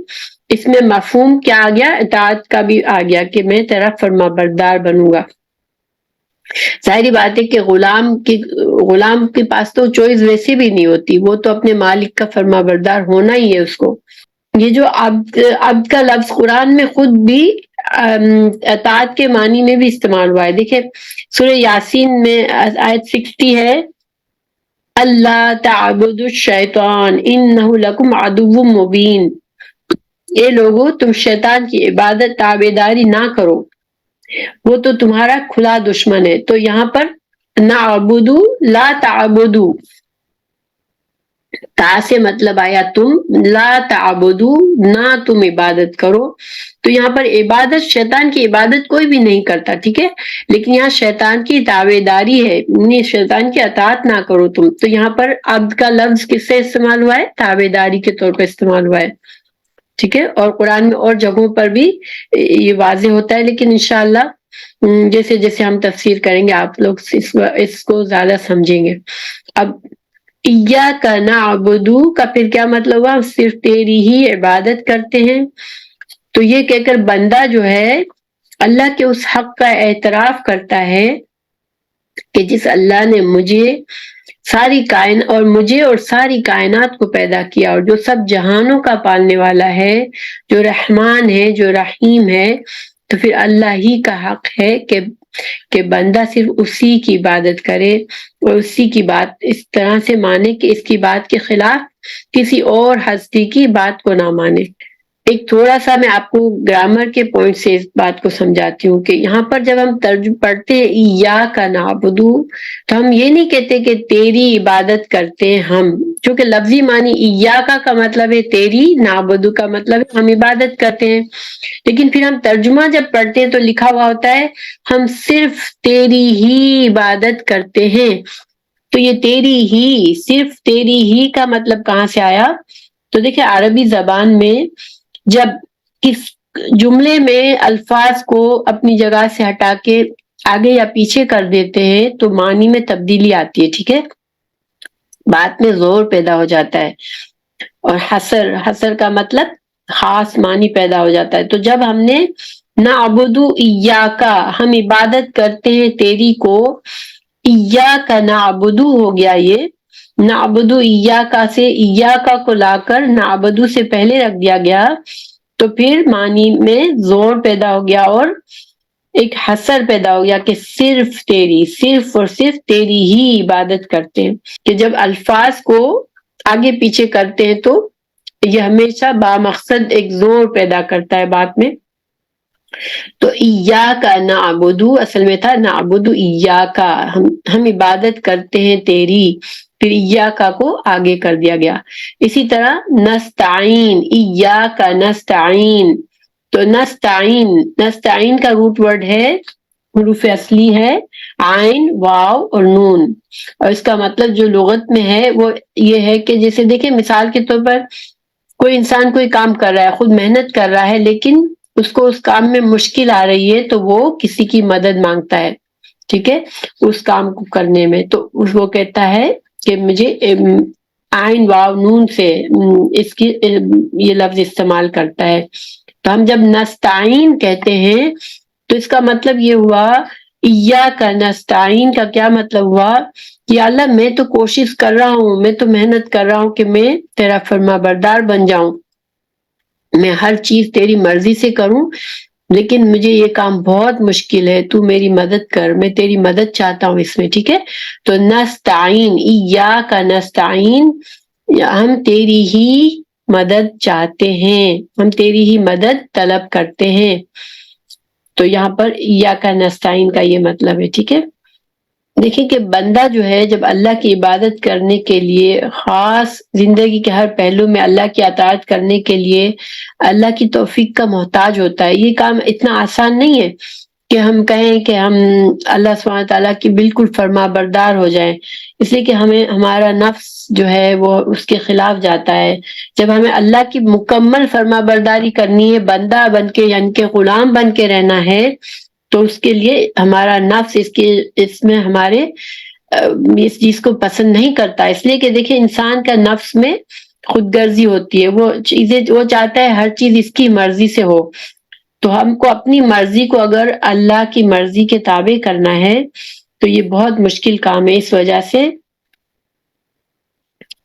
اس میں مفہوم کیا آ گیا، اطاعت کا بھی آ گیا کہ میں تیرا فرما بردار بنوں گا۔ ظاہری بات ہے کہ غلام کے پاس تو چوائس ویسے بھی نہیں ہوتی، وہ تو اپنے مالک کا فرما بردار ہونا ہی ہے اس کو۔ یہ جو عبد کا لفظ قرآن میں خود بھی اطاعت کے معنی میں بھی استعمال ہوا ہے، دیکھیں سورہ یاسین میں آیت 60 ہے، اللہ تعبدوا الشیطان انہ لکم عدو مبین، اے لوگو تم شیطان کی عبادت تابعداری نہ کرو، وہ تو تمہارا کھلا دشمن ہے۔ تو یہاں پر نعبدو لا تعبدو، تا سے مطلب آیا تم، لا تعبدو نہ تم عبادت کرو، تو یہاں پر عبادت شیطان کی عبادت کوئی بھی نہیں کرتا، ٹھیک ہے، لیکن یہاں شیطان کی تابعداری ہے، شیطان کی اطاعت نہ کرو تم، تو یہاں پر عبد کا لفظ کس سے استعمال ہوا ہے، تابعداری کے طور پر استعمال ہوا ہے، ٹھیک ہے، اور قرآن میں اور جگہوں پر بھی یہ واضح ہوتا ہے، لیکن انشاءاللہ جیسے جیسے ہم تفسیر کریں گے آپ لوگ اس کو زیادہ سمجھیں گے۔ اب ایاک نعبدو کا پھر کیا مطلب ہوا، صرف تیری ہی عبادت کرتے ہیں، تو یہ کہہ کر بندہ جو ہے اللہ کے اس حق کا اعتراف کرتا ہے کہ جس اللہ نے مجھے اور ساری کائنات کو پیدا کیا اور جو سب جہانوں کا پالنے والا ہے، جو رحمان ہے، جو رحیم ہے، تو پھر اللہ ہی کا حق ہے کہ بندہ صرف اسی کی عبادت کرے اور اسی کی بات اس طرح سے مانے کہ اس کی بات کے خلاف کسی اور ہستی کی بات کو نہ مانے۔ ایک تھوڑا سا میں آپ کو گرامر کے پوائنٹ سے اس بات کو سمجھاتی ہوں کہ یہاں پر جب ہم ترجمہ پڑھتے ہیں ایاک نعبدو، تو ہم یہ نہیں کہتے کہ تیری عبادت کرتے ہیں ہم، چونکہ لفظی معنی ایاک کا مطلب ہے تیری، نعبدو کا مطلب ہے ہم عبادت کرتے ہیں، لیکن پھر ہم ترجمہ جب پڑھتے ہیں تو لکھا ہوا ہوتا ہے ہم صرف تیری ہی عبادت کرتے ہیں، تو یہ تیری ہی، صرف تیری ہی کا مطلب کہاں سے آیا، تو دیکھیں عربی زبان میں جب کس جملے میں الفاظ کو اپنی جگہ سے ہٹا کے آگے یا پیچھے کر دیتے ہیں تو معنی میں تبدیلی آتی ہے، ٹھیک ہے، بات میں زور پیدا ہو جاتا ہے. اور حسر کا مطلب خاص معنی پیدا ہو جاتا ہے. تو جب ہم نے نعبدو ایاکا، ہم عبادت کرتے ہیں تیری کو، ایاکا نعبدو ہو گیا، یہ نعبدو ایاکا سے ایاکا کو لا کر نعبدو سے پہلے رکھ دیا گیا، تو پھر معنی میں زور پیدا ہو گیا اور ایک حسر پیدا ہو گیا کہ صرف تیری، صرف اور صرف تیری ہی عبادت کرتے ہیں. کہ جب الفاظ کو آگے پیچھے کرتے ہیں تو یہ ہمیشہ بامقصد ایک زور پیدا کرتا ہے بات میں. تو ایاکا نعبدو اصل میں تھا نعبدو ایاکا، ہم عبادت کرتے ہیں تیری، پھر ایاکا کو آگے کر دیا گیا. اسی طرح نستعین، ایاکا نستعین، تو نستعین کا روٹ ورڈ ہے، حروف اصلی ہے عین، واو اور نون. اور اس کا مطلب جو لغت میں ہے وہ یہ ہے کہ جیسے دیکھیں مثال کے طور پر کوئی انسان کوئی کام کر رہا ہے، خود محنت کر رہا ہے، لیکن اس کو اس کام میں مشکل آ رہی ہے تو وہ کسی کی مدد مانگتا ہے، ٹھیک ہے، اس کام کو کرنے میں. تو وہ کہتا ہے کہ مجھے عین واو نون سے اس کی یہ لفظ استعمال کرتا ہے. تو ہم جب نستعین کہتے ہیں تو اس کا مطلب یہ ہوا، ایاکا نستعین کا کیا مطلب ہوا کہ اللہ میں تو کوشش کر رہا ہوں، میں تو محنت کر رہا ہوں کہ میں تیرا فرما بردار بن جاؤں، میں ہر چیز تیری مرضی سے کروں، لیکن مجھے یہ کام بہت مشکل ہے، تو میری مدد کر، میں تیری مدد چاہتا ہوں اس میں، ٹھیک ہے. تو نستعین، ایاکا نستعین، ہم تیری ہی مدد چاہتے ہیں، ہم تیری ہی مدد طلب کرتے ہیں. تو یہاں پر ایاکا نستعین کا یہ مطلب ہے، ٹھیک ہے. دیکھیں کہ بندہ جو ہے جب اللہ کی عبادت کرنے کے لیے، خاص زندگی کے ہر پہلو میں اللہ کی اطاعت کرنے کے لیے اللہ کی توفیق کا محتاج ہوتا ہے. یہ کام اتنا آسان نہیں ہے کہ ہم کہیں کہ ہم اللہ سبحانہ تعالیٰ کی بالکل فرما بردار ہو جائیں، اس لیے کہ ہمارا نفس جو ہے وہ اس کے خلاف جاتا ہے. جب ہمیں اللہ کی مکمل فرما برداری کرنی ہے، بندہ بن کے یعنی کہ غلام بن کے رہنا ہے، تو اس کے لیے ہمارا نفس اس میں ہمارے اس چیز کو پسند نہیں کرتا. اس لیے کہ دیکھیں انسان کا نفس میں خود غرضی ہوتی ہے، وہ چاہتا ہے ہر چیز اس کی مرضی سے ہو. تو ہم کو اپنی مرضی کو اگر اللہ کی مرضی کے تابع کرنا ہے تو یہ بہت مشکل کام ہے. اس وجہ سے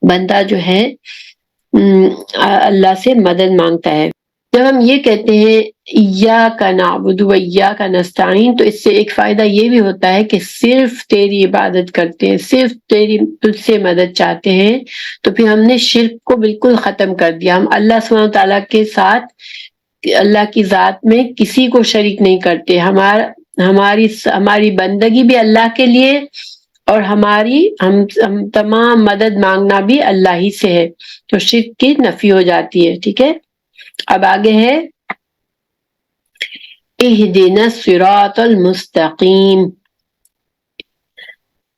بندہ جو ہے اللہ سے مدد مانگتا ہے. جب ہم یہ کہتے ہیں ایاکا نعبد و ایاکا نستعین، تو اس سے ایک فائدہ یہ بھی ہوتا ہے کہ صرف تیری عبادت کرتے ہیں، صرف تجھ سے مدد چاہتے ہیں. تو پھر ہم نے شرک کو بالکل ختم کر دیا. ہم اللہ سبحانہ تعالیٰ کے ساتھ اللہ کی ذات میں کسی کو شریک نہیں کرتے. ہماری بندگی بھی اللہ کے لیے، اور ہم تمام مدد مانگنا بھی اللہ ہی سے ہے. تو شرک کی نفی ہو جاتی ہے، ٹھیک ہے. اب آگے ہے اہدنا الصراط المستقیم،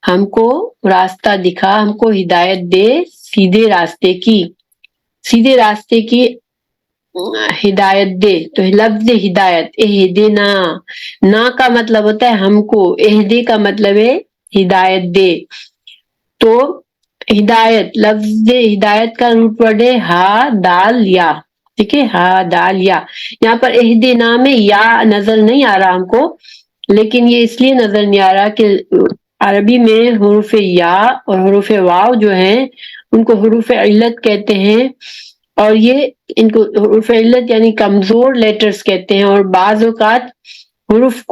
ہم کو راستہ دکھا، ہم کو ہدایت دے سیدھے راستے کی، سیدھے راستے کی ہدایت دے. تو لفظ ہدایت اہدنا، نا کا مطلب ہوتا ہے ہم کو، اہدے کا مطلب ہے ہدایت دے. تو ہدایت، لفظ ہدایت کا روٹ ورڈ ہے ہا دال یا، ٹھیک ہے، ہا دال یا. یہاں پر اہدنا میں یا نظر نہیں آ رہا ہم کو، لیکن یہ اس لیے نظر نہیں آ رہا کہ عربی میں حروف یا اور حروف واو جو ہیں ان کو حروف علت کہتے ہیں، اور یہ ان کو حروف علت یعنی کمزور لیٹرز کہتے ہیں. اور بعض اوقات حروف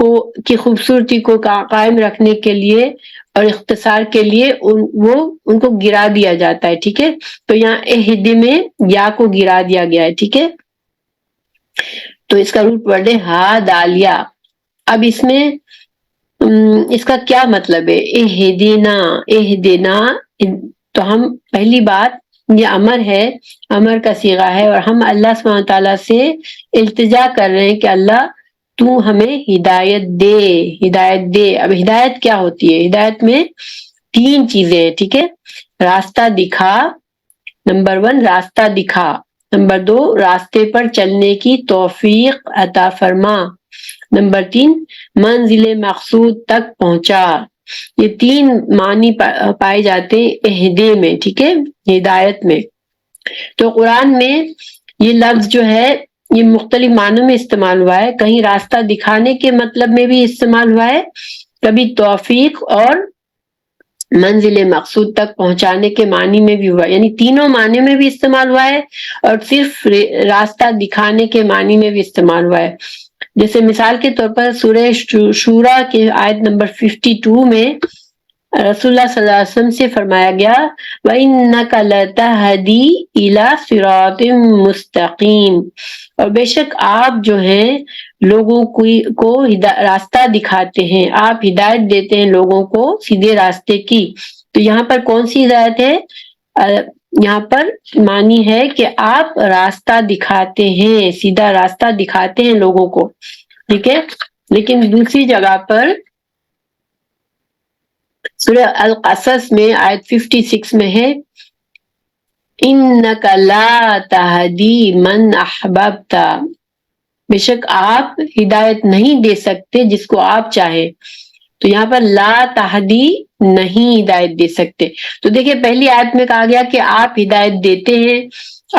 کی خوبصورتی کو قائم رکھنے کے لیے اور اختصار کے لیے ان کو گرا دیا جاتا ہے، ٹھیک ہے. تو یہاں اہد میں یا کو گرا دیا گیا ہے، ٹھیک ہے. تو اس کا روٹ ورڈ ہے ہا دالیا. اب اس میں اس کا کیا مطلب ہے اہدنا، اہدنا. تو ہم پہلی بات یہ امر ہے، امر کا صیغہ ہے، اور ہم اللہ سبحانہ تعالیٰ سے التجا کر رہے ہیں کہ اللہ تو ہمیں ہدایت دے، ہدایت دے. اب ہدایت کیا ہوتی ہے؟ ہدایت میں 3 چیزیں ہیں، ٹھیک ہے. راستہ دکھا، نمبر 1 راستہ دکھا، نمبر 2 راستے پر چلنے کی توفیق عطا فرما، نمبر 3 منزل مقصود تک پہنچا. یہ 3 معنی پائے جاتے ہیں اہدے میں، ٹھیک ہے، ہدایت میں. تو قرآن میں یہ لفظ جو ہے یہ مختلف معنوں میں استعمال ہوا ہے. کہیں راستہ دکھانے کے مطلب میں بھی استعمال ہوا ہے، کبھی توفیق اور منزل مقصود تک پہنچانے کے معنی میں بھی ہوا، یعنی تینوں معنی میں بھی استعمال ہوا ہے اور صرف راستہ دکھانے کے معنی میں بھی استعمال ہوا ہے. جیسے مثال کے طور پر سورہ شورا کے آیت نمبر 52 میں رسول اللہ صلی اللہ علیہ وسلم سے فرمایا گیا وَإِنَّكَ لَتَهْدِي إِلَى صِرَاطٍ مُسْتَقِيمٍ، اور بے شک آپ جو ہیں لوگوں کو راستہ دکھاتے ہیں، آپ ہدایت دیتے ہیں لوگوں کو سیدھے راستے کی. تو یہاں پر کون سی ہدایت ہے؟ یہاں پر معنی ہے کہ آپ راستہ دکھاتے ہیں، سیدھا راستہ دکھاتے ہیں لوگوں کو، ٹھیک ہے. لیکن دوسری جگہ پر سورہ القصص میں آیت 56 میں ہے اِنَّكَ لَا تَهْدِي مَنْ أَحْبَبْتَ، بے شک آپ ہدایت نہیں دے سکتے جس کو آپ چاہے. تو یہاں پر لا تہدی نہیں ہدایت دے سکتے. تو دیکھیں پہلی آیت میں کہا گیا کہ آپ ہدایت دیتے ہیں،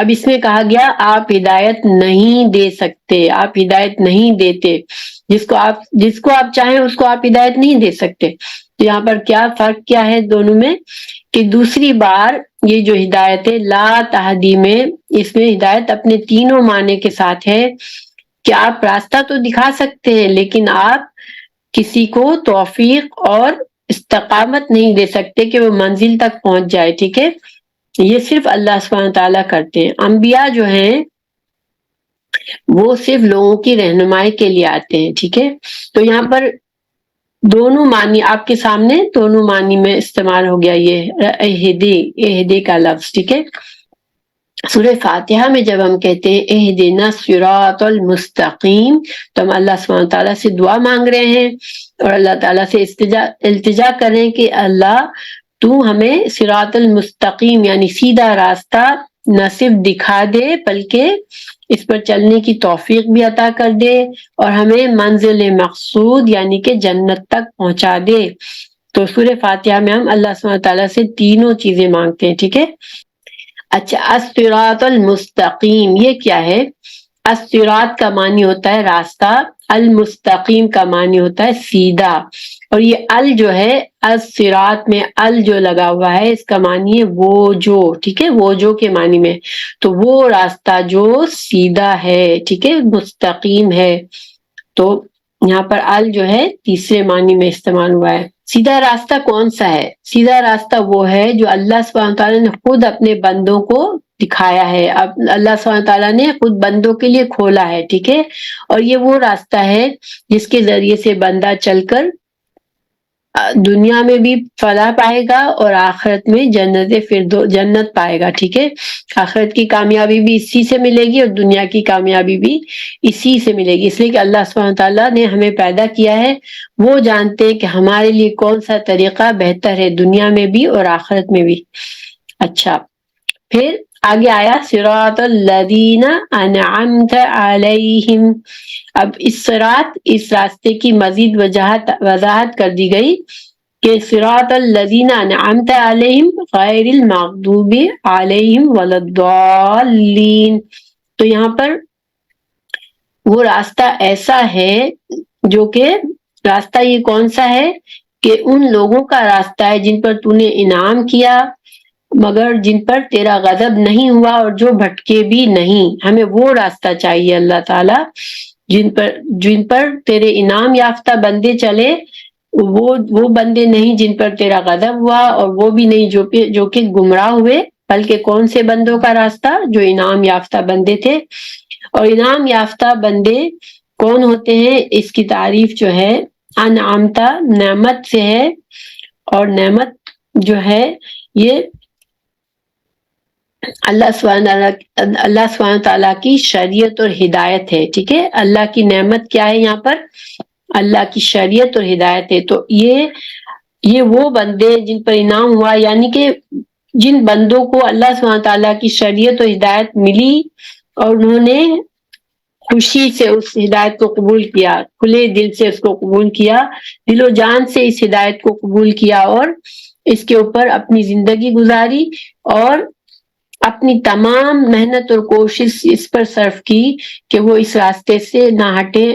اب اس میں کہا گیا آپ ہدایت نہیں دے سکتے، آپ ہدایت نہیں دیتے، جس کو آپ چاہیں اس کو آپ ہدایت نہیں دے سکتے. تو یہاں پر کیا فرق کیا ہے دونوں میں کہ دوسری بار یہ جو ہدایت ہے لا تہدی میں، اس میں ہدایت اپنے تینوں معنی کے ساتھ ہے کہ آپ راستہ تو دکھا سکتے ہیں لیکن آپ کسی کو توفیق اور استقامت نہیں دے سکتے کہ وہ منزل تک پہنچ جائے، ٹھیک ہے. یہ صرف اللہ سبحانہ تعالیٰ کرتے ہیں. انبیاء جو ہیں وہ صرف لوگوں کی رہنمائی کے لیے آتے ہیں، ٹھیک ہے. تو یہاں پر دونوں معنی آپ کے سامنے، دونوں معنی میں استعمال ہو گیا یہ اہدے کا لفظ، ٹھیک ہے. سورہ فاتحہ میں جب ہم کہتے ہیں اہدنا الصراط المستقیم تو ہم اللہ سبحانہ تعالیٰ سے دعا مانگ رہے ہیں اور اللہ تعالیٰ سے التجا کر رہے ہیں کہ اللہ تو ہمیں صراط المستقیم یعنی سیدھا راستہ نہ صرف دکھا دے بلکہ اس پر چلنے کی توفیق بھی عطا کر دے اور ہمیں منزل مقصود یعنی کہ جنت تک پہنچا دے. تو سورہ فاتحہ میں ہم اللہ سبحانہ تعالیٰ سے تینوں چیزیں مانگتے ہیں، ٹھیک ہے. اچھا الصراط المستقیم یہ کیا ہے؟ الصراط کا معنی ہوتا ہے راستہ، المستقیم کا معنی ہوتا ہے سیدھا، اور یہ ال جو ہے الصراط میں ال جو لگا ہوا ہے اس کا معنی ہے وہ جو، ٹھیک ہے، وہ جو کے معنی میں. تو وہ راستہ جو سیدھا ہے، ٹھیک ہے، مستقیم ہے. تو یہاں پر ال جو ہے تیسرے معنی میں استعمال ہوا ہے. سیدھا راستہ کون سا ہے؟ سیدھا راستہ وہ ہے جو اللہ سبحانہ تعالیٰ نے خود اپنے بندوں کو دکھایا ہے، اب اللہ سبحانہ تعالیٰ نے خود بندوں کے لیے کھولا ہے، ٹھیک ہے. اور یہ وہ راستہ ہے جس کے ذریعے سے بندہ چل کر دنیا میں بھی فلاح پائے گا اور آخرت میں جنت پائے گا، ٹھیک ہے. آخرت کی کامیابی بھی اسی سے ملے گی اور دنیا کی کامیابی بھی اسی سے ملے گی، اس لیے کہ اللہ سبحانہ تعالیٰ نے ہمیں پیدا کیا ہے، وہ جانتے ہیں کہ ہمارے لیے کون سا طریقہ بہتر ہے دنیا میں بھی اور آخرت میں بھی. اچھا پھر آگے آیا صراط الذین انعمت علیہم. اب اس صراط اس راستے کی مزید وضاحت کر دی گئی کہ صراط الذین انعمت علیہم غیر المغضوب علیہم ولا الضالین. تو یہاں پر وہ راستہ ایسا ہے جو کہ راستہ یہ کون سا ہے کہ ان لوگوں کا راستہ ہے جن پر تو نے انعام کیا مگر جن پر تیرا غضب نہیں ہوا اور جو بھٹکے بھی نہیں. ہمیں وہ راستہ چاہیے اللہ تعالیٰ جن پر تیرے انعام یافتہ بندے چلے، وہ بندے نہیں جن پر تیرا غضب ہوا اور وہ بھی نہیں جو کہ گمراہ ہوئے، بلکہ کون سے بندوں کا راستہ؟ جو انعام یافتہ بندے تھے. اور انعام یافتہ بندے کون ہوتے ہیں؟ اس کی تعریف جو ہے انعامتا نعمت سے ہے، اور نعمت جو ہے یہ اللہ سبحانہ تعالیٰ کی شریعت اور ہدایت ہے، ٹھیک ہے. اللہ کی نعمت کیا ہے یہاں پر؟ اللہ کی شریعت اور ہدایت ہے. تو یہ وہ بندے جن پر انعام ہوا، یعنی کہ جن بندوں کو اللہ سبحانہ تعالیٰ کی شریعت اور ہدایت ملی اور انہوں نے خوشی سے اس ہدایت کو قبول کیا، کھلے دل سے اس کو قبول کیا، دل و جان سے اس ہدایت کو قبول کیا اور اس کے اوپر اپنی زندگی گزاری اور اپنی تمام محنت اور کوشش اس پر صرف کی کہ وہ اس راستے سے نہ ہٹے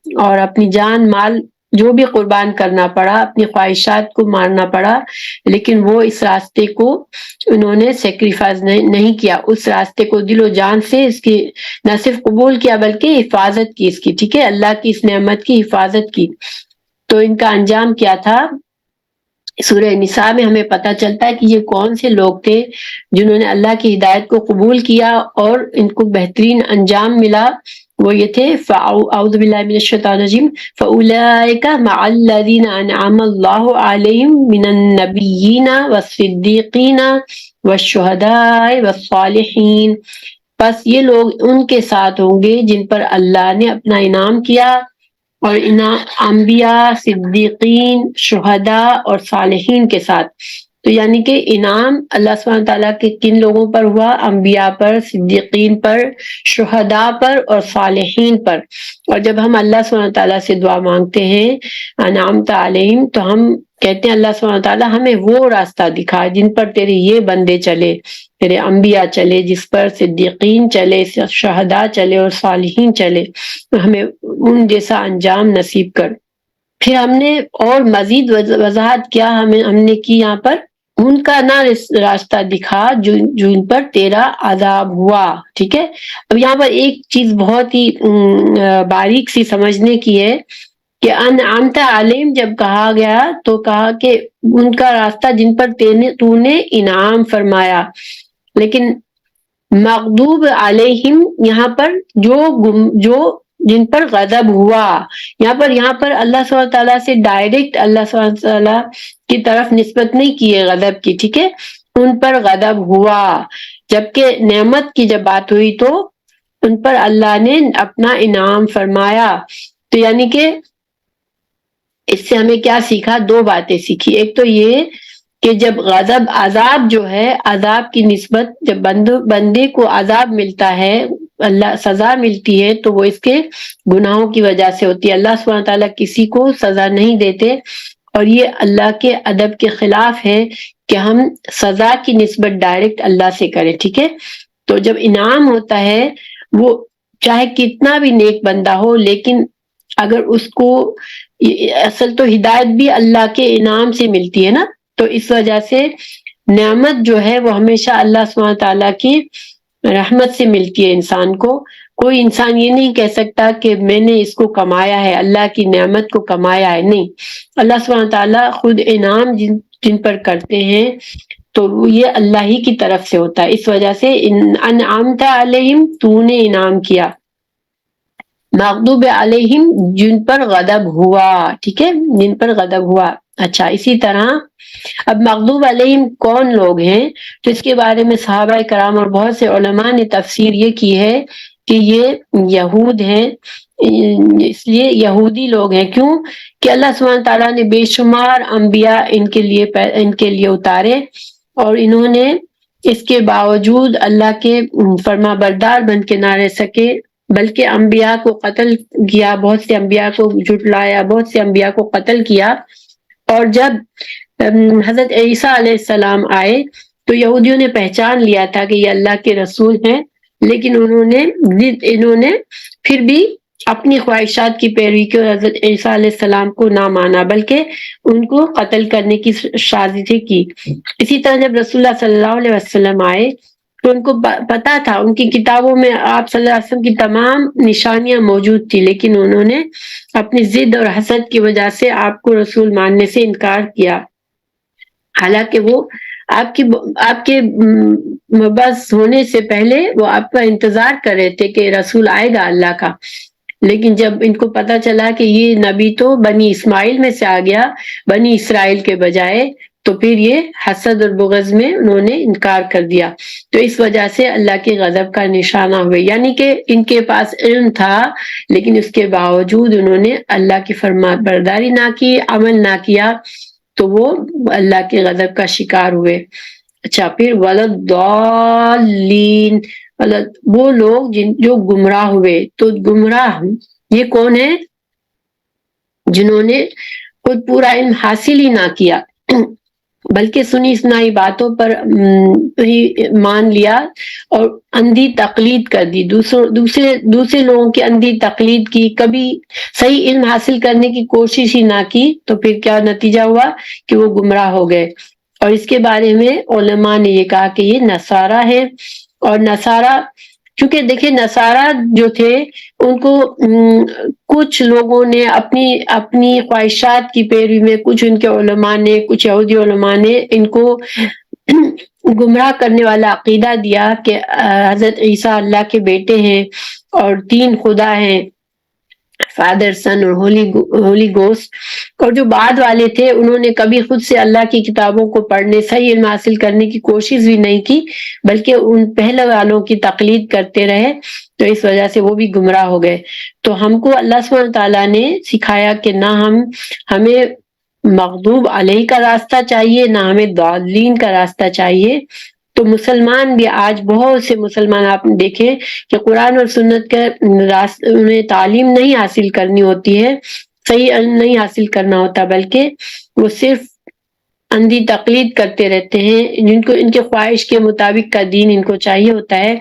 اور اپنی جان مال جو بھی قربان کرنا پڑا، اپنی خواہشات کو مارنا پڑا، لیکن وہ اس راستے کو انہوں نے سیکریفائز نہیں کیا، اس راستے کو دل و جان سے اس کی نہ صرف قبول کیا بلکہ حفاظت کی اس کی، ٹھیک ہے، اللہ کی اس نعمت کی حفاظت کی۔ تو ان کا انجام کیا تھا؟ سورہ نساء میں ہمیں پتہ چلتا ہے کہ یہ کون سے لوگ تھے جنہوں نے اللہ کی ہدایت کو قبول کیا اور ان کو بہترین انجام ملا۔ وہ یہ تھے اعوذ باللہ من الشیطان الرجیم فاولئک مع الذین انعم اللہ علیہم من النبیین والصدیقین والشہداء والصالحین، بس یہ لوگ ان کے ساتھ ہوں گے جن پر اللہ نے اپنا انعام کیا، اور انبیاء، صدیقین، شہداء اور صالحین کے ساتھ۔ تو یعنی کہ انعام اللہ سبحانہ تعالیٰ کے کن لوگوں پر ہوا؟ انبیاء پر، صدیقین پر، شہداء پر اور صالحین پر۔ اور جب ہم اللہ سبحانہ تعالیٰ سے دعا مانگتے ہیں انعمت علیہم، تو ہم کہتے ہیں اللہ سبحانہ تعالیٰ ہمیں وہ راستہ دکھا جن پر تیرے یہ بندے چلے، تیرے انبیاء چلے، جس پر صدیقین چلے، شہداء چلے اور صالحین چلے، ہمیں ان جیسا انجام نصیب کر۔ پھر ہم نے اور مزید وضاحت کیا ہم نے کی یہاں پر ان کا نہ راستہ دکھا جن پر تیرا عذاب ہوا، ٹھیک ہے۔ اب یہاں پر ایک چیز بہت ہی باریک سی سمجھنے کی ہے کہ انعمت علیہم جب کہا گیا تو کہا کہ ان کا راستہ جن پر تو نے انعام فرمایا، لیکن مغضوب علیہم یہاں پر جو جن پر غضب ہوا، یہاں پر اللہ سبحانہ تعالیٰ سے ڈائریکٹ اللہ سبحانہ تعالیٰ کی طرف نسبت نہیں کی ہے غضب کی، ٹھیک ہے، ان پر غضب ہوا۔ جبکہ نعمت کی جب بات ہوئی تو ان پر اللہ نے اپنا انعام فرمایا۔ تو یعنی کہ اس سے ہمیں کیا سیکھا؟ دو باتیں سیکھی۔ ایک تو یہ کہ جب غضب، عذاب جو ہے، عذاب کی نسبت جب بندے کو عذاب ملتا ہے، اللہ سزا ملتی ہے، تو وہ اس کے گناہوں کی وجہ سے ہوتی ہے۔ اللہ سبحانہ تعالیٰ کسی کو سزا نہیں دیتے، اور یہ اللہ کے ادب کے خلاف ہے کہ ہم سزا کی نسبت ڈائریکٹ اللہ سے کریں، ٹھیک ہے۔ تو جب انعام ہوتا ہے، وہ چاہے کتنا بھی نیک بندہ ہو، لیکن اگر اس کو اصل تو ہدایت بھی اللہ کے انعام سے ملتی ہے نا، تو اس وجہ سے نعمت جو ہے وہ ہمیشہ اللہ سبحانہ تعالیٰ کی رحمت سے ملتی ہے انسان کو۔ کوئی انسان یہ نہیں کہہ سکتا کہ میں نے اس کو کمایا ہے، اللہ کی نعمت کو کمایا ہے، نہیں، اللہ سبحانہ تعالیٰ خود انعام جن پر کرتے ہیں تو یہ اللہ ہی کی طرف سے ہوتا ہے۔ اس وجہ سے انعمت علیہم، تو نے انعام کیا، مغضوب علیہم جن پر غضب ہوا، ٹھیک ہے، جن پر غضب ہوا۔ اچھا، اسی طرح اب مغضوب علیہم کون لوگ ہیں؟ تو اس کے بارے میں صحابہ کرام اور بہت سے علماء نے تفسیر یہ کی ہے کہ یہ یہود ہیں، اس لیے یہودی لوگ ہیں۔ کیوں؟ کہ اللہ سبحانہ تعالیٰ نے بے شمار انبیاء ان کے لیے اتارے، اور انہوں نے اس کے باوجود اللہ کے فرما بردار بن کے نہ رہ سکے، بلکہ انبیاء کو قتل کیا، بہت سے انبیاء کو جھٹلایا، بہت سے انبیاء کو قتل کیا۔ اور جب حضرت عیسیٰ علیہ السلام آئے تو یہودیوں نے پہچان لیا تھا کہ یہ اللہ کے رسول ہیں، لیکن انہوں نے پھر بھی اپنی خواہشات کی پیروی کی اور حضرت عیسیٰ علیہ السلام کو نہ مانا، بلکہ ان کو قتل کرنے کی سازشیں کی۔ اسی طرح جب رسول اللہ صلی اللہ علیہ وسلم آئے تو ان کو پتا تھا، ان کی کتابوں میں آپ صلی اللہ علیہ وسلم کی تمام نشانیاں موجود تھی، لیکن انہوں نے اپنی ضد اور حسد کی وجہ سے آپ کو رسول ماننے سے انکار کیا، حالانکہ وہ آپ کے مبعوث ہونے سے پہلے وہ آپ کا انتظار کر رہے تھے کہ رسول آئے گا اللہ کا۔ لیکن جب ان کو پتا چلا کہ یہ نبی تو بنی اسماعیل میں سے آ گیا، بنی اسرائیل کے بجائے، تو پھر یہ حسد اور بغض میں انہوں نے انکار کر دیا، تو اس وجہ سے اللہ کے غضب کا نشانہ ہوئے۔ یعنی کہ ان کے پاس علم تھا، لیکن اس کے باوجود انہوں نے اللہ کی فرما برداری نہ کی، عمل نہ کیا، تو وہ اللہ کے غضب کا شکار ہوئے۔ اچھا، پھر ولدالین، وہ لوگ جو گمراہ ہوئے. تو گمراہ یہ کون ہے؟ جنہوں نے خود پورا علم حاصل ہی نہ کیا بلکہ سنی سنائی باتوں پر ہی مان لیا اور اندھی تقلید کر دی، دوسرے لوگوں کی اندھی تقلید کی، کبھی صحیح علم حاصل کرنے کی کوشش ہی نہ کی. تو پھر کیا نتیجہ ہوا کہ وہ گمراہ ہو گئے. اور اس کے بارے میں علماء نے یہ کہا کہ یہ نصارہ ہے. اور نصارہ کیونکہ دیکھیں نصارہ جو تھے ان کو کچھ لوگوں نے اپنی خواہشات کی پیروی میں، کچھ ان کے علماء نے، کچھ یہودی علماء نے ان کو گمراہ کرنے والا عقیدہ دیا کہ حضرت عیسیٰ اللہ کے بیٹے ہیں اور 3 خدا ہیں، فادر، سن اور ہولی گوسٹ. اور جو بعد والے تھے انہوں نے کبھی خود سے اللہ کی کتابوں کو پڑھنے، صحیح علم حاصل کرنے کی کوشش بھی نہیں کی، بلکہ ان پہلے والوں کی تقلید کرتے رہے. تو اس وجہ سے وہ بھی گمراہ ہو گئے. تو ہم کو اللہ سبحانہ تعالیٰ نے سکھایا کہ نہ ہمیں مغضوب علیہ کا راستہ چاہیے، نہ ہمیں ضالین کا راستہ چاہیے. تو مسلمان بھی آج بہت سے مسلمان آپ نے دیکھے کہ قرآن اور سنت کے انہیں تعلیم نہیں حاصل کرنی ہوتی ہے، صحیح علم نہیں حاصل کرنا ہوتا، بلکہ وہ صرف اندھی تقلید کرتے رہتے ہیں. ان کے خواہش کے مطابق کا دین ان کو چاہیے ہوتا ہے،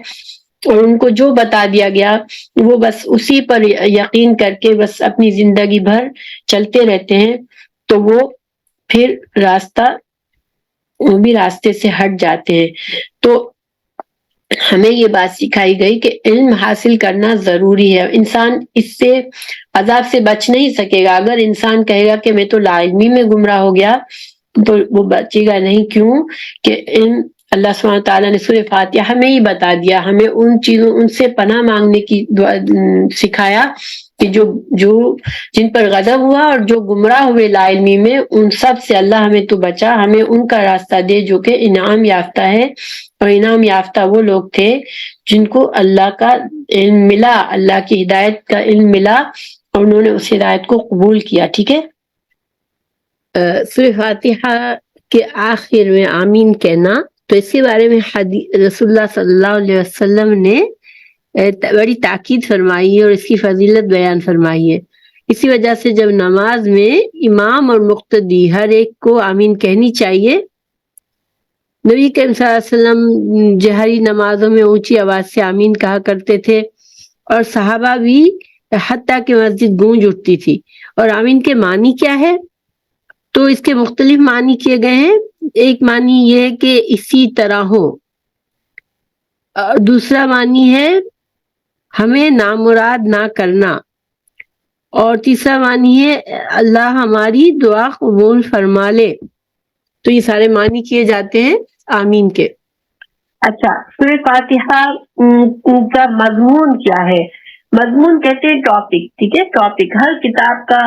اور ان کو جو بتا دیا گیا وہ بس اسی پر یقین کر کے بس اپنی زندگی بھر چلتے رہتے ہیں. تو وہ پھر وہ بھی راستے سے ہٹ جاتے ہیں. تو ہمیں یہ بات سکھائی گئی کہ علم حاصل کرنا ضروری ہے. انسان اس سے عذاب سے بچ نہیں سکے گا. اگر انسان کہے گا کہ میں تو لا علمی میں گمراہ ہو گیا تو وہ بچے گا نہیں. کیوں کہ اللہ سبحانہ تعالیٰ نے سورہ فاتحہ ہمیں ہی بتا دیا، ہمیں ان سے پناہ مانگنے کی سکھایا کہ جن پر غضب ہوا اور جو گمراہ ہوئے لا علمی میں، ان سب سے اللہ ہمیں تو بچا، ہمیں ان کا راستہ دے جو کہ انعام یافتہ ہے. اور انعام یافتہ وہ لوگ تھے جن کو اللہ کا علم ملا، اللہ کی ہدایت کا علم ملا، اور انہوں نے اس ہدایت کو قبول کیا. ٹھیک ہے. سورہ فاتحہ کے آخر میں آمین کہنا، تو اس کے بارے میں رسول اللہ صلی اللہ علیہ وسلم نے بڑی تاکید فرمائی ہے اور اس کی فضیلت بیان فرمائی ہے. اسی وجہ سے جب نماز میں امام اور مقتدی ہر ایک کو آمین کہنی چاہیے. نبی کریم صلی اللہ علیہ وسلم جہری نمازوں میں اونچی آواز سے آمین کہا کرتے تھے، اور صحابہ بھی، حتیٰ کہ مسجد گونج اٹھتی تھی. اور آمین کے معنی کیا ہے؟ تو اس کے مختلف معنی کیے گئے ہیں. ایک معنی یہ ہے کہ اسی طرح ہو، اور دوسرا معنی ہے ہمیں نامراد نہ کرنا، اور تیسرا معنی ہے اللہ ہماری دعا قبول فرما لے. تو یہ سارے معنی کیے جاتے ہیں آمین کے. اچھا، سورہ فاتحہ کا مضمون کیا ہے؟ مضمون کہتے ہیں ٹاپک. ٹھیک ہے، ٹاپک ہر کتاب کا،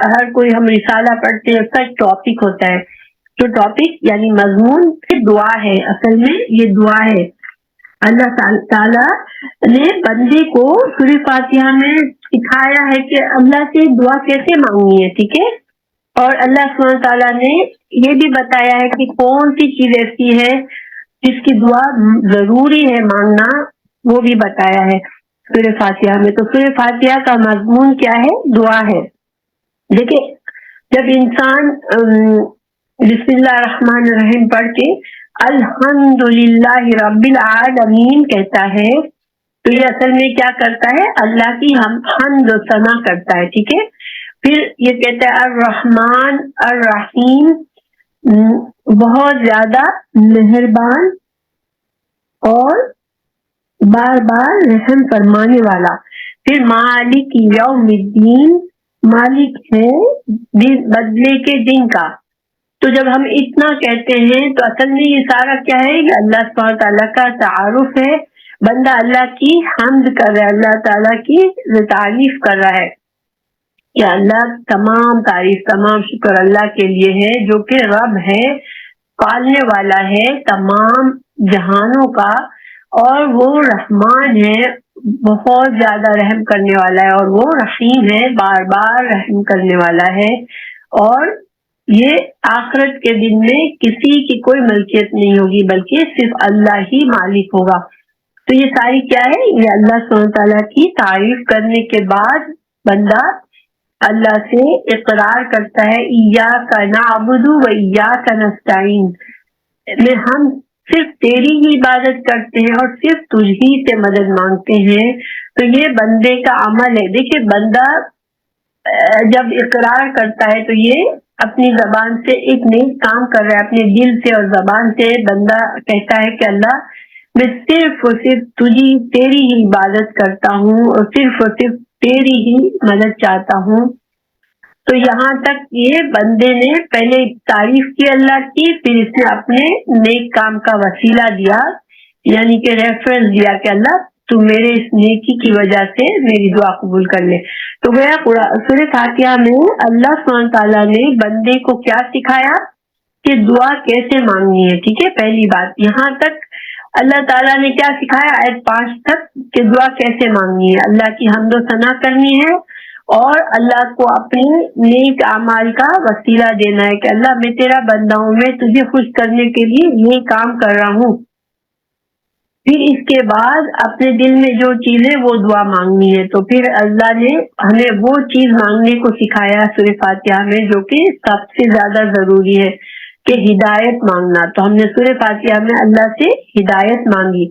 ہر کوئی ہم رسالہ پڑھتے ہیں اس کا ایک ٹاپک ہوتا ہے. تو ٹاپک یعنی مضمون دعا ہے. اصل میں یہ دعا ہے. اللہ تعالیٰ نے بندے کو سورہ فاتحہ میں سکھایا ہے کہ اللہ سے دعا کیسے مانگنی ہے. ٹھیک ہے. اور اللہ سبحانہ تعالیٰ نے یہ بھی بتایا ہے کہ کون سی چیز ایسی ہے جس کی دعا ضروری ہے مانگنا، وہ بھی بتایا ہے سورہ فاتحہ میں. تو سورہ فاتحہ کا مضمون کیا ہے؟ دعا ہے. دیکھیں، جب انسان بسم اللہ الرحمن الرحیم پڑھ کے الحمدللہ رب العالمین کہتا ہے تو یہ اصل میں کیا کرتا ہے؟ اللہ کی حمد و ثنا کرتا ہے. ٹھیک ہے. پھر یہ کہتا ہے الرحمن الرحیم، بہت زیادہ مہربان اور بار بار رحم فرمانے والا. پھر مالک یوم الدین، مالک ہے بدلے کے دن کا. تو جب ہم اتنا کہتے ہیں تو اصل میں یہ سارا کیا ہے؟ اللہ سبحانہ تعالیٰ کا تعارف ہے. بندہ اللہ کی حمد کر رہا ہے، اللہ تعالیٰ کی تعریف کر رہا ہے کہ اللہ تمام تعریف، تمام شکر اللہ کے لیے ہے جو کہ رب ہے، پالنے والا ہے تمام جہانوں کا، اور وہ رحمان ہے، بہت زیادہ رحم کرنے والا ہے، اور وہ رحیم ہے، بار بار رحم کرنے والا ہے. اور یہ آخرت کے دن میں کسی کی کوئی ملکیت نہیں ہوگی بلکہ صرف اللہ ہی مالک ہوگا. تو یہ ساری کیا ہے؟ یہ اللہ سبحانہ تعالیٰ کی تعریف کرنے کے بعد بندہ اللہ سے اقرار کرتا ہے ایاک نعبد و ایاک نستعین، میں ہم صرف تیری ہی عبادت کرتے ہیں اور صرف تجھ ہی سے مدد مانگتے ہیں۔ تو یہ بندے کا عمل ہے۔ دیکھیے بندہ جب اقرار کرتا ہے تو یہ اپنی زبان سے ایک نیک کام کر رہا ہے، اپنے دل سے اور زبان سے بندہ کہتا ہے کہ اللہ میں صرف اور صرف تیری ہی عبادت کرتا ہوں اور صرف تیری ہی مدد چاہتا ہوں۔ تو یہاں تک یہ بندے نے پہلے تعریف کی اللہ کی، پھر اس نے اپنے نیک کام کا وسیلہ دیا، یعنی کہ ریفرنس دیا کہ اللہ تو میرے اس نیکی کی وجہ سے میری دعا قبول کر لے۔ تو گویا سورہ فاتحہ میں اللہ سبحانہ تعالیٰ نے بندے کو کیا سکھایا کہ دعا کیسے مانگنی ہے، ٹھیک ہے۔ پہلی بات یہاں تک اللہ تعالیٰ نے کیا سکھایا آیت 5 تک کہ دعا کیسے مانگنی ہے، اللہ کی حمد و ثنا کرنی ہے اور اللہ کو اپنے نیک اعمال کا وسیلہ دینا ہے کہ اللہ میں تیرا بندہ ہوں، میں تجھے خوش کرنے کے لیے یہ کام کر رہا ہوں۔ پھر اس کے بعد اپنے دل میں جو چیز ہے وہ دعا مانگنی ہے۔ تو پھر اللہ نے ہمیں وہ چیز مانگنے کو سکھایا سورہ فاتحہ میں جو کہ سب سے زیادہ ضروری ہے کہ ہدایت مانگنا۔ تو ہم نے سورہ فاتحہ میں اللہ سے ہدایت مانگی،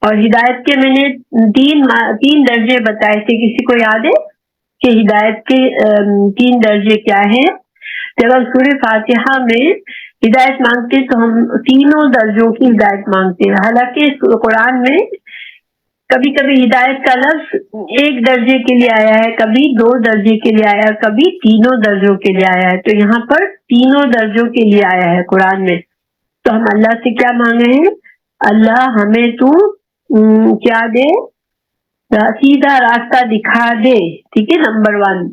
اور ہدایت کے میں نے تین درجے بتائے تھے، کسی کو یاد ہے کہ ہدایت کے 3 درجے کیا ہیں؟ جب ہم سورہ فاتحہ میں ہدایت مانگتے تو ہم تینوں درجوں کی ہدایت مانگتے ہیں۔ حالانکہ قرآن میں کبھی کبھی ہدایت کا لفظ 1 درجے کے لیے آیا ہے، کبھی 2 درجے کے لیے آیا ہے، کبھی تینوں درجوں کے لیے آیا ہے۔ تو یہاں پر تینوں درجوں کے لیے آیا ہے قرآن میں۔ تو ہم اللہ سے کیا مانگے ہیں؟ اللہ ہمیں تو کیا دے؟ سیدھا راستہ دکھا دے، ٹھیک ہے۔ نمبر 1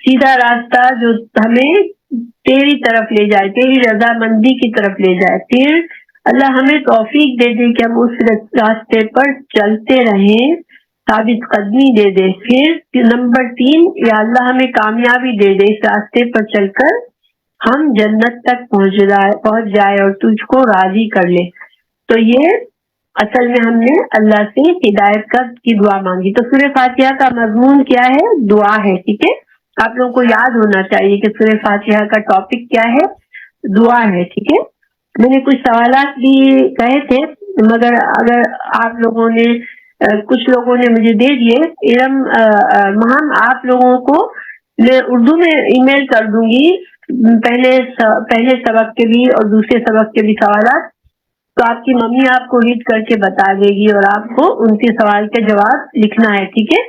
سیدھا راستہ جو ہمیں تیری طرف لے جائے، تیری رضامندی کی طرف لے جائے۔ پھر اللہ ہمیں توفیق دے دے کہ ہم اس راستے پر چلتے رہیں، ثابت قدمی دے دے۔ پھر نمبر 3 یا اللہ ہمیں کامیابی دے دے، اس راستے پر چل کر ہم جنت تک پہنچ جائے اور تجھ کو راضی کر لے۔ تو یہ اصل میں ہم نے اللہ سے ہدایت کی دعا مانگی۔ تو سورہ فاتحہ کا مضمون کیا ہے؟ دعا ہے، ٹھیک ہے۔ آپ لوگوں کو یاد ہونا چاہیے کہ سورہ فاتحہ کا ٹاپک کیا ہے؟ دعا ہے، ٹھیک ہے۔ میں نے کچھ سوالات بھی کہے تھے، مگر اگر آپ لوگوں نے کچھ لوگوں نے مجھے دے دیے، ارم آپ لوگوں کو میں اردو میں ای میل کر دوں گی پہلے سبق کے بھی اور دوسرے سبق کے بھی سوالات، تو آپ کی ممی آپ کو ریڈ کر کے بتا دے گی اور آپ کو ان کے سوال کا جواب لکھنا ہے، ٹھیک ہے،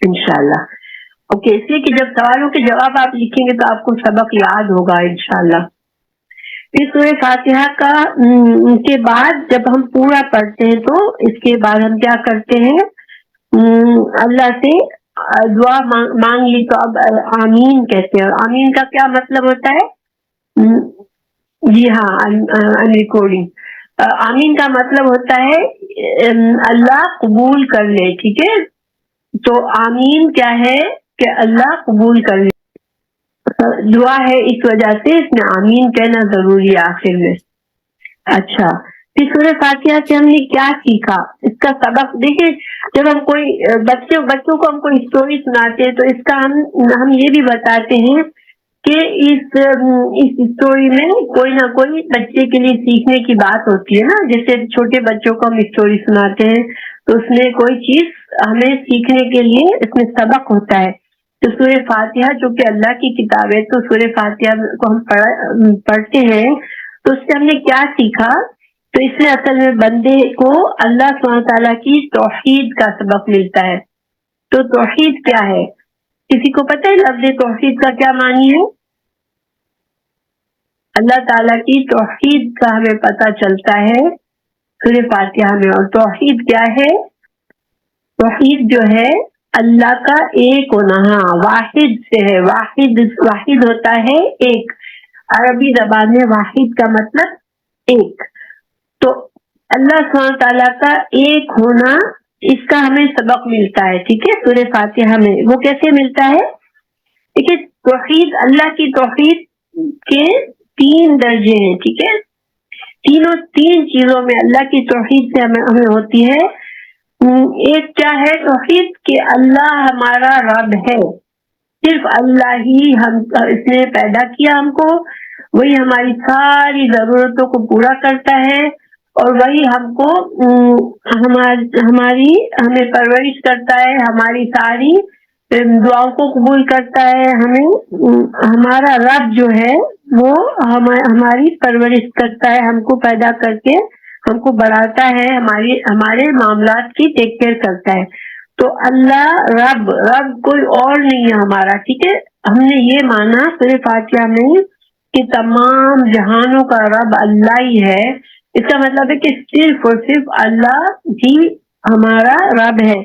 انشاءاللہ۔ اوکے، اس لیے کہ جب سوالوں کے جواب آپ لکھیں گے تو آپ کو سبق یاد ہوگا انشاءاللہ۔ پھر سورہ فاتحہ کا کے بعد جب ہم پورا پڑھتے ہیں تو اس کے بعد ہم کیا کرتے ہیں؟ اللہ سے دعا مانگ لی تو اب آمین کہتے ہیں۔ اور آمین کا کیا مطلب ہوتا ہے؟ جی ہاں، ریکارڈنگ۔ آمین کا مطلب ہوتا ہے اللہ قبول کر لے، ٹھیک ہے۔ تو آمین کیا ہے کہ اللہ قبول کر لے، دعا ہے، اس وجہ سے اس میں آمین کہنا ضروری ہے آخر میں۔ اچھا، پھر سورہ فاتحہ سے ہم نے کیا سیکھا؟ اس کا سبق دیکھیں، جب ہم کوئی بچوں کو ہم کوئی اسٹوری سناتے ہیں تو اس کا ہم یہ بھی بتاتے ہیں کہ اس اسٹوری میں کوئی نہ کوئی بچے کے لیے سیکھنے کی بات ہوتی ہے نا۔ جیسے چھوٹے بچوں کو ہم اسٹوری سناتے ہیں تو اس میں کوئی چیز ہمیں سیکھنے کے لیے اس میں سبق ہوتا ہے۔ تو سورہ فاتحہ جو کہ اللہ کی کتاب ہے، تو سورہ فاتحہ کو ہم پڑھتے ہیں تو اس سے ہم نے کیا سیکھا؟ تو اس میں اصل میں بندے کو اللہ سبحانہ تعالیٰ کی توحید کا سبق ملتا ہے۔ تو توحید کیا ہے؟ کسی کو پتہ ہے لفظ توحید کا کیا معنی ہے؟ اللہ تعالیٰ کی توحید کا ہمیں پتہ چلتا ہے سورہ فاتحہ میں۔ اور توحید کیا ہے؟ توحید جو ہے اللہ کا ایک ہونا، ہاں، واحد سے ہے۔ واحد ہوتا ہے ایک، عربی زبان میں واحد کا مطلب ایک۔ تو اللہ سبحانہ تعالیٰ کا ایک ہونا، اس کا ہمیں سبق ملتا ہے، ٹھیک ہے، سورہ فاتحہ میں۔ وہ کیسے ملتا ہے؟ دیکھیے، توحید، اللہ کی توحید کے 3 درجے ہیں، ٹھیک ہے۔ تین چیزوں میں اللہ کی توحید سے ہمیں ہوتی ہے ایک کیا ہے توحید کہ اللہ ہمارا رب ہے، صرف اللہ ہی اس نے پیدا کیا ہم کو، وہی ہماری ساری ضرورتوں کو پورا کرتا ہے، اور وہی ہم کو ہمیں پرورش کرتا ہے، ہماری ساری دعاؤں کو قبول کرتا ہے، ہمارا رب جو ہے وہ ہماری پرورش کرتا ہے، ہم کو پیدا کر کے ہم کو بڑھاتا ہے، ہمارے معاملات کی ٹیک کیئر کرتا ہے۔ تو اللہ رب کوئی اور نہیں ہے ہمارا، ٹھیک ہے۔ ہم نے یہ مانا سورہ فاتحہ میں کہ تمام جہانوں کا رب اللہ ہی ہے، اس کا مطلب ہے کہ صرف اور صرف اللہ ہی ہمارا رب ہے۔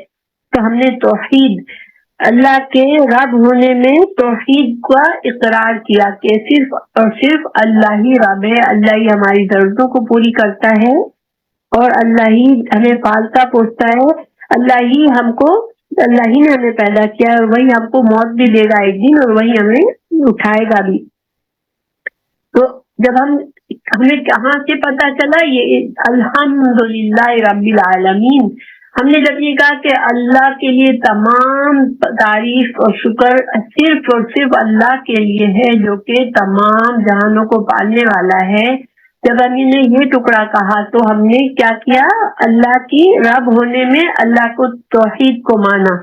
تو ہم نے توحید، اللہ کے رب ہونے میں توحید کا اقرار کیا کہ صرف اور صرف اللہ ہی رب ہے، اللہ ہی ہماری ضرورتوں کو پوری کرتا ہے، اور اللہ ہی ہمیں پالتا پوستا ہے، اللہ ہی نے ہمیں پیدا کیا ہے، اور وہی ہم کو موت بھی دے گا ایک دن، اور وہی ہمیں اٹھائے گا بھی۔ تو جب ہمیں کہاں سے پتا چلا یہ الحمدللہ رب العالمین، ہم نے جب یہ کہا کہ اللہ کے لیے تمام تعریف اور شکر صرف اور صرف اللہ کے لیے ہے جو کہ تمام جہانوں کو پالنے والا ہے، جب ہم نے یہ ٹکڑا کہا تو ہم نے کیا کیا؟ اللہ کی رب ہونے میں اللہ کو توحید کو مانا،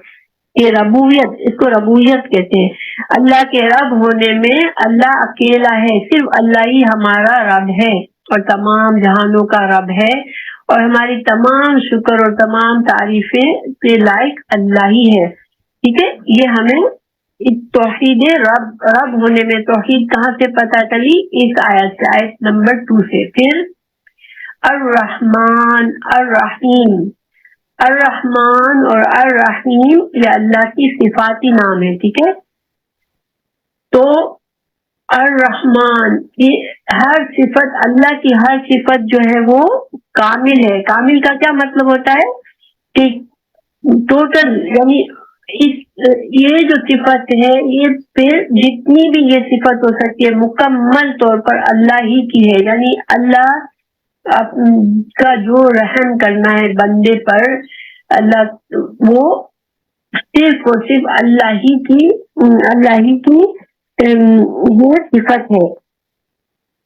یہ ربوبیت، اس کو ربوبیت کہتے ہیں۔ اللہ کے رب ہونے میں اللہ اکیلا ہے، صرف اللہ ہی ہمارا رب ہے اور تمام جہانوں کا رب ہے، اور ہماری تمام شکر اور تمام تعریفیں کے لائق اللہ ہی ہے، ٹھیک ہے۔ یہ ہمیں توحید رب ہونے میں توحید کہاں سے پتہ چلی؟ اس آیت سے، آیت نمبر 2 سے۔ پھر الرحمن الرحیم، الرحمن اور الرحیم یہ اللہ کی صفاتی نام ہے، ٹھیک ہے۔ تو الرحمن، یہ ہر صفت، اللہ کی ہر صفت جو ہے وہ کامل ہے۔ کامل کا کیا مطلب ہوتا ہے؟ کہ ٹوٹل، یعنی یہ جو صفت ہے، یہ پھر جتنی بھی یہ صفت ہو سکتی ہے مکمل طور پر اللہ ہی کی ہے، یعنی اللہ کا جو رحم کرنا ہے بندے پر، اللہ وہ صرف اور صرف اللہ ہی کی یہ صفت ہے،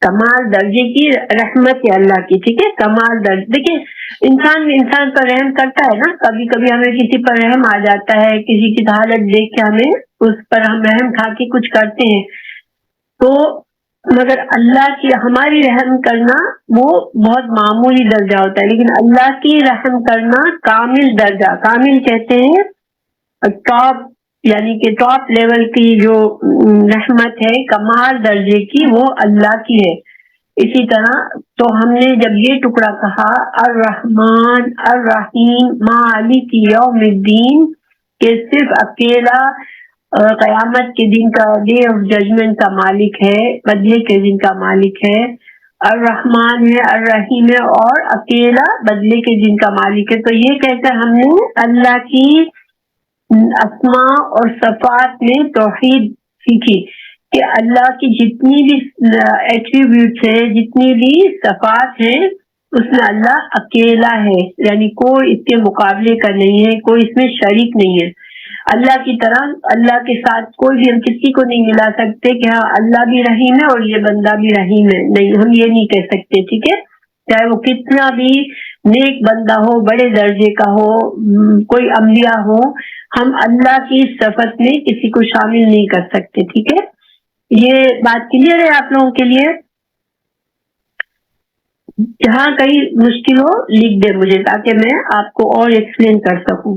کمال درجے کی رحمت ہے اللہ کی، ٹھیک ہے، کمال درجے۔ دیکھیے انسان پر رحم کرتا ہے نا، کبھی کبھی ہمیں کسی پر رحم آ جاتا ہے، کسی کی حالت دیکھ کے ہمیں اس پر ہم رحم کھا کے کچھ کرتے ہیں، تو مگر اللہ کی ہماری رحم کرنا وہ بہت معمولی درجہ ہوتا ہے، لیکن اللہ کی رحم کرنا کامل درجہ، کامل کہتے ہیں ٹاپ، یعنی کہ ٹاپ لیول کی جو رحمت ہے کمال درجے کی، وہ اللہ کی ہے۔ اسی طرح تو ہم نے جب یہ ٹکڑا کہا الرحمن الرحیم مالک یوم الدین، کہ صرف اکیلا قیامت کے دن کا، ڈے آف ججمنٹ کا مالک ہے، بدلے کے دن کا مالک ہے، الرحمن ہے، الرحیم ہے، اور اکیلا بدلے کے دن کا مالک ہے۔ تو یہ کہہ کر ہم نے اللہ کی اسماء اور صفات میں توحید سیکھی کہ اللہ کی جتنی بھی ایٹریبیوٹس ہیں، جتنی بھی صفات ہیں، اس میں اللہ اکیلا ہے، یعنی کوئی اس کے مقابلے کا نہیں ہے، کوئی اس میں شریک نہیں ہے۔ اللہ کی طرح اللہ کے ساتھ کوئی بھی ہم کسی کو نہیں ملا سکتے کہ ہاں اللہ بھی رحیم ہے اور یہ بندہ بھی رحیم ہے، نہیں، ہم یہ نہیں کہہ سکتے، ٹھیک ہے، چاہے وہ کتنا بھی نیک بندہ ہو، بڑے درجے کا ہو، کوئی انبیاء ہو، ہم اللہ کی صفت میں کسی کو شامل نہیں کر سکتے، ٹھیک ہے۔ یہ بات کلیئر ہے آپ لوگوں کے لیے؟ جہاں کہیں مشکل ہو لکھ دے مجھے تاکہ میں آپ کو اور ایکسپلین کر سکوں۔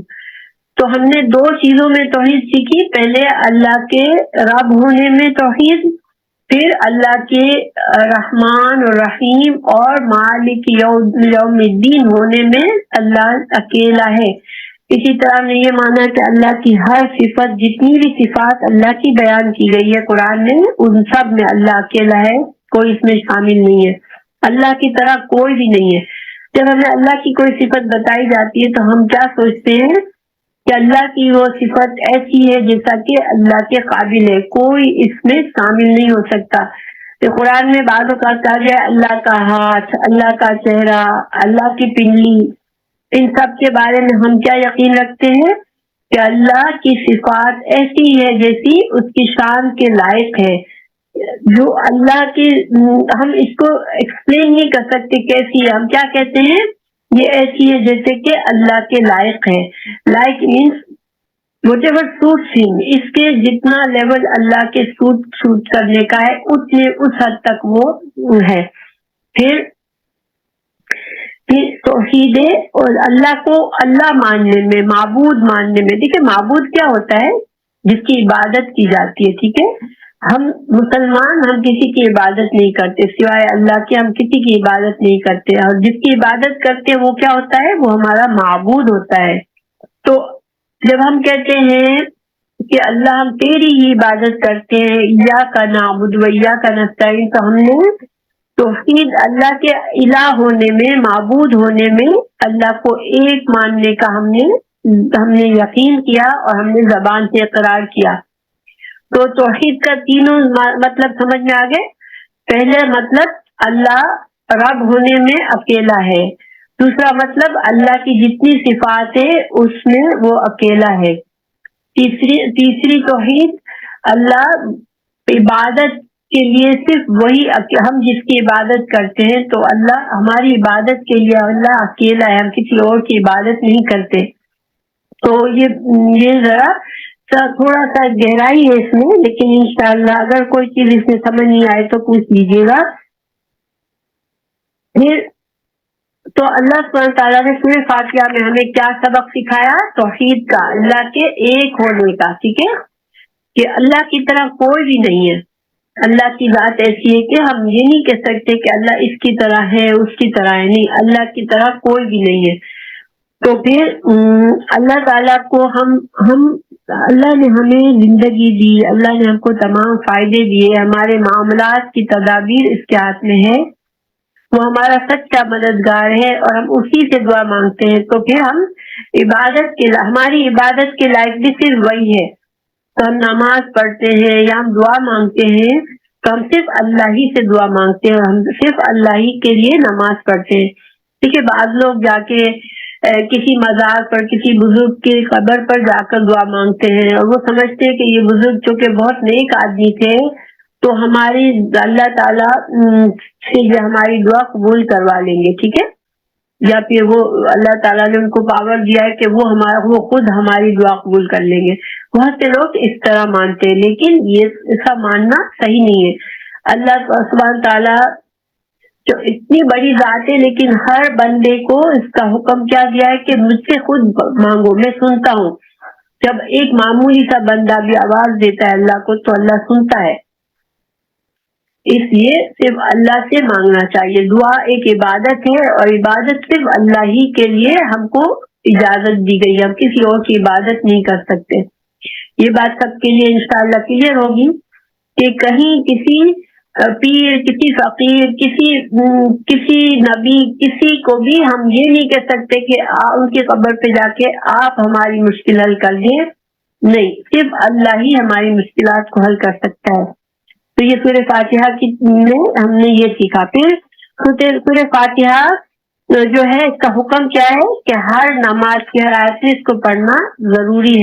تو ہم نے دو چیزوں میں توحید سیکھی، پہلے اللہ کے رب ہونے میں توحید، پھر اللہ کے رحمان اور رحیم اور مالک یوم الدین ہونے میں اللہ اکیلا ہے۔ اسی طرح ہم نے یہ مانا کہ اللہ کی ہر صفت، جتنی بھی صفات اللہ کی بیان کی گئی ہے قرآن میں، ان سب میں اللہ اکیلا ہے، کوئی اس میں شامل نہیں ہے، اللہ کی طرح کوئی بھی نہیں ہے۔ جب ہمیں اللہ کی کوئی صفت بتائی جاتی ہے تو ہم کیا سوچتے ہیں کہ اللہ کی وہ صفت ایسی ہے جیسا کہ اللہ کے قابل ہے، کوئی اس میں شامل نہیں ہو سکتا۔ کہ قرآن میں بعض اوقات کہا گیا اللہ کا ہاتھ، اللہ کا چہرہ، اللہ کی پنڈلی، ان سب کے بارے میں ہم کیا یقین رکھتے ہیں کہ اللہ کی صفات ایسی ہے جیسی اس کی شان کے لائق ہے، جو اللہ کی ہم اس کو ایکسپلین نہیں کر سکتے کیسی ہے، ہم کیا کہتے ہیں یہ ایسی ہے جیسے کہ اللہ کے لائق ہے. Like means what ever suits ہم، اس کے جتنا لیول اللہ کے سوٹ کرنے کا ہے اتنے اس حد تک وہ ہے. پھر توحید اور اللہ کو اللہ ماننے میں، معبود ماننے میں. دیکھیں معبود کیا ہوتا ہے؟ جس کی عبادت کی جاتی ہے. ٹھیک ہے، ہم مسلمان ہم کسی کی عبادت نہیں کرتے سوائے اللہ کے، ہم کسی کی عبادت نہیں کرتے، اور جس کی عبادت کرتے ہیں وہ کیا ہوتا ہے؟ وہ ہمارا معبود ہوتا ہے. تو جب ہم کہتے ہیں کہ اللہ ہم تیری ہی عبادت کرتے ہیں، ایاک نعبد و ایاک نستعین، تو ہم نے توحید اللہ کے الہ ہونے میں، معبود ہونے میں اللہ کو ایک ماننے کا ہم نے یقین کیا اور ہم نے زبان سے اقرار کیا. تو توحید کا تینوں مطلب سمجھ میں آ گئے. پہلے مطلب اللہ رب ہونے میں اکیلا ہے. دوسرا مطلب اللہ کی جتنی صفات ہے اس میں وہ اکیلا ہے. تیسری توحید اللہ عبادت کے لیے صرف وہی، ہم جس کی عبادت کرتے ہیں تو اللہ ہماری عبادت کے لیے اللہ اکیلا ہے، ہم کسی اور کی عبادت نہیں کرتے. تو یہ ذرا تھوڑا سا گہرائی ہے اس میں، لیکن انشاءاللہ اگر کوئی چیز اس میں سمجھ نہیں آئے تو پوچھ لیجیے گا. پھر تو اللہ سبحانہ تعالیٰ نے سورہ فاتحہ میں ہمیں کیا سبق سکھایا؟ توحید کا، اللہ کے ایک ہونے کا. ٹھیک ہے، کہ اللہ کی طرح کوئی بھی نہیں ہے. اللہ کی ذات ایسی ہے کہ ہم یہ نہیں کہہ سکتے کہ اللہ اس کی طرح ہے اس کی طرح ہے، نہیں، اللہ کی طرح کوئی بھی نہیں ہے. تو پھر اللہ تعالیٰ کو ہم اللہ نے ہمیں زندگی دی، اللہ نے ہم کو تمام فائدے دیے، ہمارے معاملات کی تدابیر اس کے ہاتھ میں ہے، وہ ہمارا سچا مددگار ہے اور ہم اسی سے دعا مانگتے ہیں. تو پھر ہم ہماری عبادت کے لائق بھی صرف وہی ہے. تو ہم نماز پڑھتے ہیں یا ہم دعا مانگتے ہیں تو ہم صرف اللہ ہی سے دعا مانگتے ہیں اور ہم صرف اللہ ہی کے لیے نماز پڑھتے ہیں. ٹھیک ہے، بعض لوگ جا کے کسی مزار پر کسی بزرگ کی قبر پر جا کر دعا مانگتے ہیں اور وہ سمجھتے ہیں کہ یہ بزرگ چونکہ بہت نیک آدمی تھے تو ہماری اللہ تعالیٰ سے ہماری دعا قبول کروا لیں گے. ٹھیک ہے، یا پھر وہ اللہ تعالیٰ نے ان کو پاور دیا ہے کہ وہ خود ہماری دعا قبول کر لیں گے. بہت سے لوگ اس طرح مانتے ہیں، لیکن یہ ایسا ماننا صحیح نہیں ہے. اللہ سبحانہ تعالیٰ جو اتنی بڑی ذات ہے، لیکن ہر بندے کو اس کا حکم کیا دیا ہے کہ مجھ سے خود مانگو، میں سنتا ہوں. جب ایک معمولی سا بندہ بھی آواز دیتا ہے اللہ کو تو اللہ سنتا ہے. اس لیے صرف اللہ سے مانگنا چاہیے. دعا ایک عبادت ہے اور عبادت صرف اللہ ہی کے لیے ہم کو اجازت دی گئی ہے، ہم کسی اور کی عبادت نہیں کر سکتے. یہ بات سب کے لیے انشاءاللہ کلیئر ہوگی کہ کہیں کسی پیر، کسی فقیر، کسی نبی، کسی کو بھی ہم یہ نہیں کہہ سکتے کہ ان کی قبر پہ جا کے آپ ہماری مشکل حل کر دیں. نہیں، صرف اللہ ہی ہماری مشکلات کو حل کر سکتا ہے. تو یہ سورہ فاتحہ میں ہم نے یہ سیکھا. پھر سورہ فاتحہ جو ہے اس کا حکم کیا ہے کہ ہر نماز کی ہر آیت میں اس کو پڑھنا ضروری ہے.